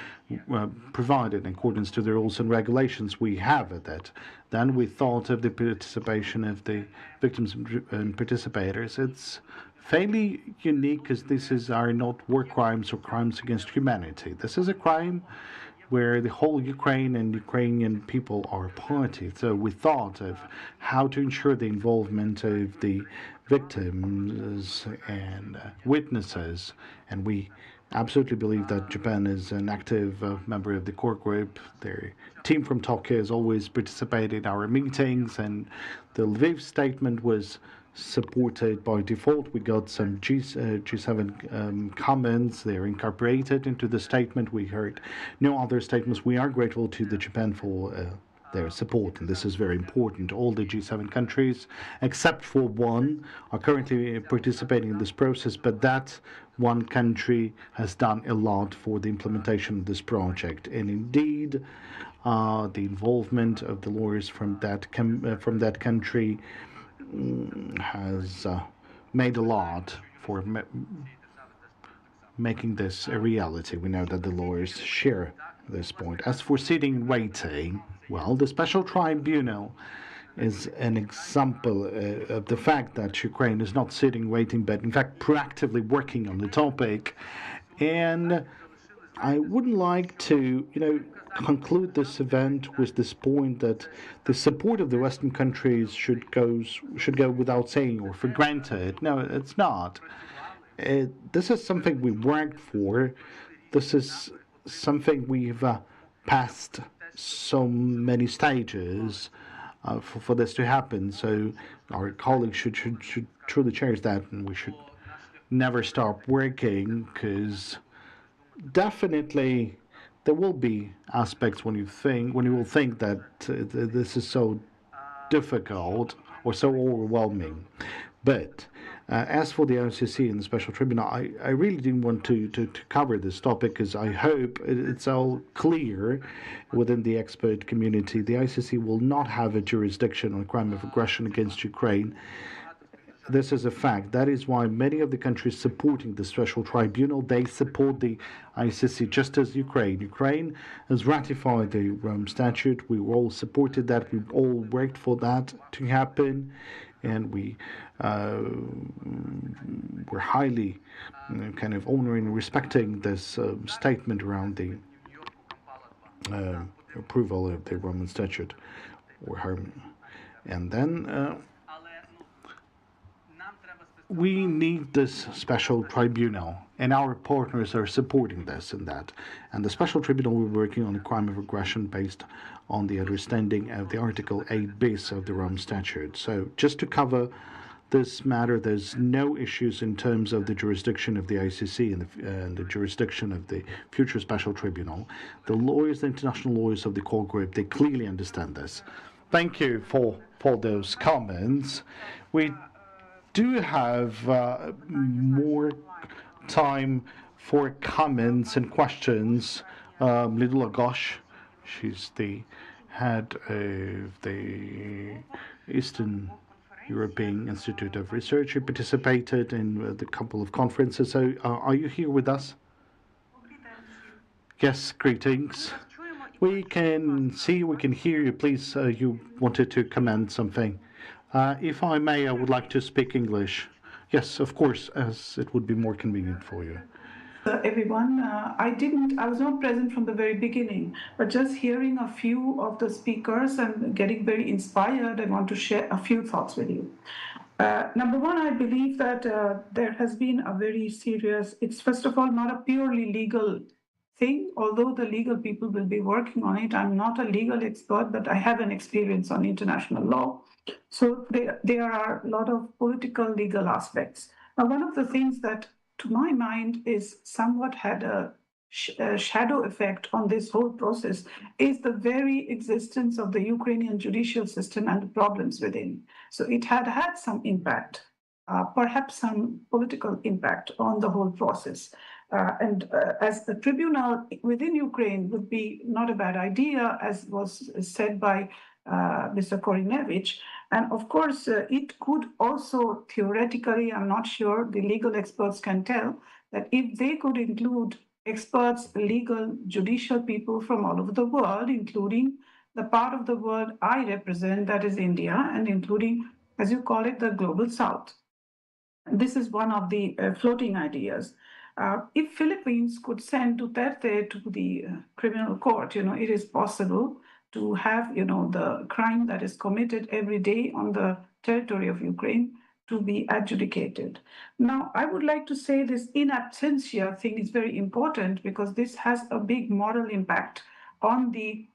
provided in accordance to the rules and regulations we have at that. Then we thought of the participation of the victims and participators. It's fairly unique because these are not war crimes or crimes against humanity. This is a crime where the whole Ukraine and Ukrainian people are party. So we thought of how to ensure the involvement of the victims and witnesses, and we absolutely believe that Japan is an active member of the core group. Their team from Tokyo has always participated in our meetings, and the Lviv Statement was supported by default. We got some G7 comments. They're incorporated into the statement. We heard no other statements. We are grateful to the Japan for their support, and this is very important. All the G7 countries, except for one, are currently participating in this process, but that one country has done a lot for the implementation of this project. And indeed, the involvement of the lawyers from that country has made a lot for making this a reality. We know that the lawyers share this point. As for sitting and waiting, well, the Special Tribunal is an example of the fact that Ukraine is not sitting waiting, but in fact proactively working on the topic. And I wouldn't like to, conclude this event with this point that the support of the Western countries should go without saying or for granted. No, it's not. This is something we worked for. This is something we've passed so many stages for this to happen. So our colleagues should truly cherish that, and we should never stop working, because definitely there will be aspects when you will think that this is so difficult or so overwhelming. But as for the ICC and the Special Tribunal, I really didn't want to cover this topic, because I hope it's all clear within the expert community. The ICC will not have a jurisdiction on crime of aggression against Ukraine. This is a fact. That is why many of the countries supporting the Special Tribunal, they support the ICC, just as Ukraine. Ukraine has ratified the Rome Statute. We all supported that. We all worked for that to happen. And we were highly kind of honoring and respecting this statement around the approval of the Roman Statute. And then we need this special tribunal, and our partners are supporting this and that. And the Special Tribunal will be working on the crime of aggression based on the understanding of the Article 8 bis of the Rome Statute. So just to cover this matter, there's no issues in terms of the jurisdiction of the ICC and the jurisdiction of the future Special Tribunal. The lawyers, the international lawyers of the core group, they clearly understand this. Thank you for those comments. We do have more time for comments and questions. Lidula Ghosh, she's the head of the Eastern European Institute of Research. She participated in the couple of conferences. So are you here with us? Yes, greetings. We can see you, we can hear you. Please, you wanted to comment something. If I may, I would like to speak English. Yes, of course, as it would be more convenient for you. Everyone, I was not present from the very beginning, but just hearing a few of the speakers and getting very inspired, I want to share a few thoughts with you. Number one, I believe that there has been a very serious, it's first of all not a purely legal thing, although the legal people will be working on it. I'm not a legal expert, but I have an experience on international law. So there are a lot of political legal aspects. Now, one of the things that to my mind is somewhat had a shadow effect on this whole process is the very existence of the Ukrainian judicial system and the problems within. So it had some impact, perhaps some political impact on the whole process. As the tribunal within Ukraine would be not a bad idea, as was said by Mr. Korinevich. And of course, it could also theoretically, I'm not sure, the legal experts can tell, that if they could include experts, legal, judicial people from all over the world, including the part of the world I represent, that is India, and including, as you call it, the global south. This is one of the floating ideas. If Philippines could send Duterte to the criminal court, it is possible to have, the crime that is committed every day on the territory of Ukraine to be adjudicated. Now, I would like to say this in absentia thing is very important because this has a big moral impact on the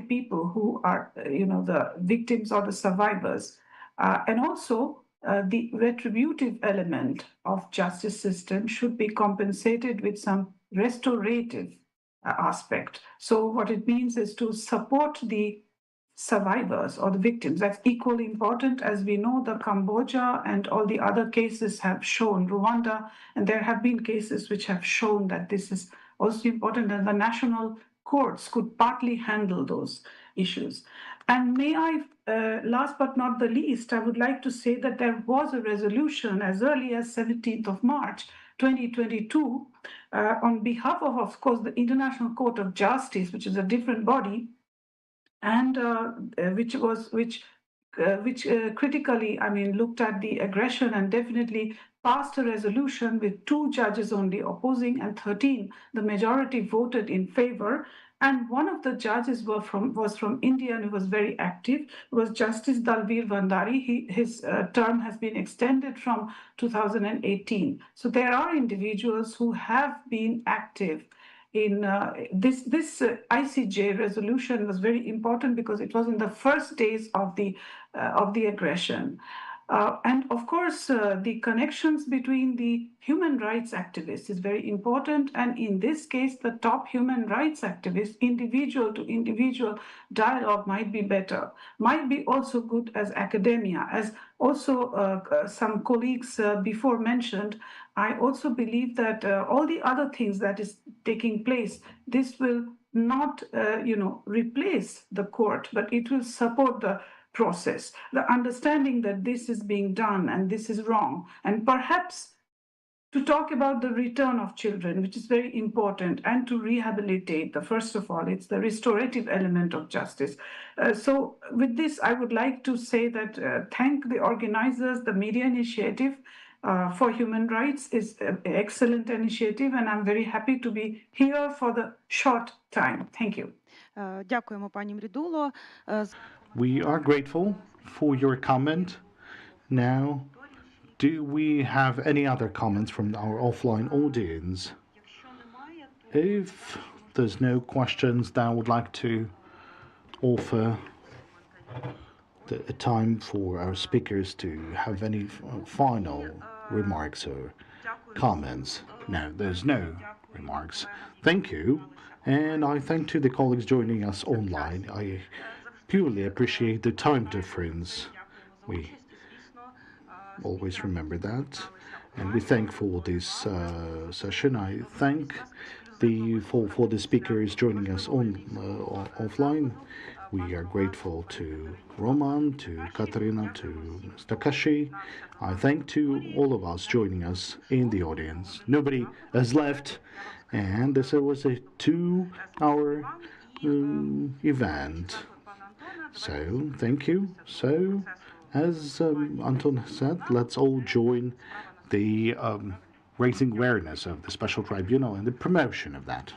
people who are, the victims or the survivors, and also the retributive element of justice system should be compensated with some restorative aspect. So what it means is to support the survivors or the victims. That's equally important. As we know, the Cambodia and all the other cases have shown, Rwanda, and there have been cases which have shown that this is also important, and the national courts could partly handle those issues. And may I, last but not the least, I would like to say that there was a resolution as early as 17th of March 2022 on behalf of course, the International Court of Justice, which is a different body, and which critically, I mean, looked at the aggression and definitely passed a resolution with 2 judges only opposing and 13, the majority voted in favor. And one of the judges was from India and he was very active. It was Justice Dalveer Vandari. His term has been extended from 2018. So there are individuals who have been active in this ICJ resolution was very important because it was in the first days of the aggression. And of course, the connections between the human rights activists is very important. And in this case, the top human rights activists, individual to individual dialogue might be better, might be also good as academia. As also some colleagues before mentioned, I also believe that all the other things that is taking place, this will not, replace the court, but it will support the process, the understanding that this is being done and this is wrong, and perhaps to talk about the return of children, which is very important, and to rehabilitate. First of all, it's the restorative element of justice. So with this, I would like to say that thank the organizers, the media initiative for human rights is an excellent initiative, and I'm very happy to be here for the short time. Thank you. Дякуємо, пані Мрідуло. We are grateful for your comment. Now, do we have any other comments from our offline audience? If there's no questions, then I would like to offer the time for our speakers to have any final remarks or comments. No, there's no remarks. Thank you. And I thank to the colleagues joining us online. I purely appreciate the time difference. We always remember that. And we thank for this session. I thank for the speakers joining us offline. We are grateful to Roman, to Katarina, to Takashi. I thank to all of us joining us in the audience. Nobody has left, and this was a 2-hour event. So, thank you. So, as Anton said, let's all join the raising awareness of the Special Tribunal and the promotion of that.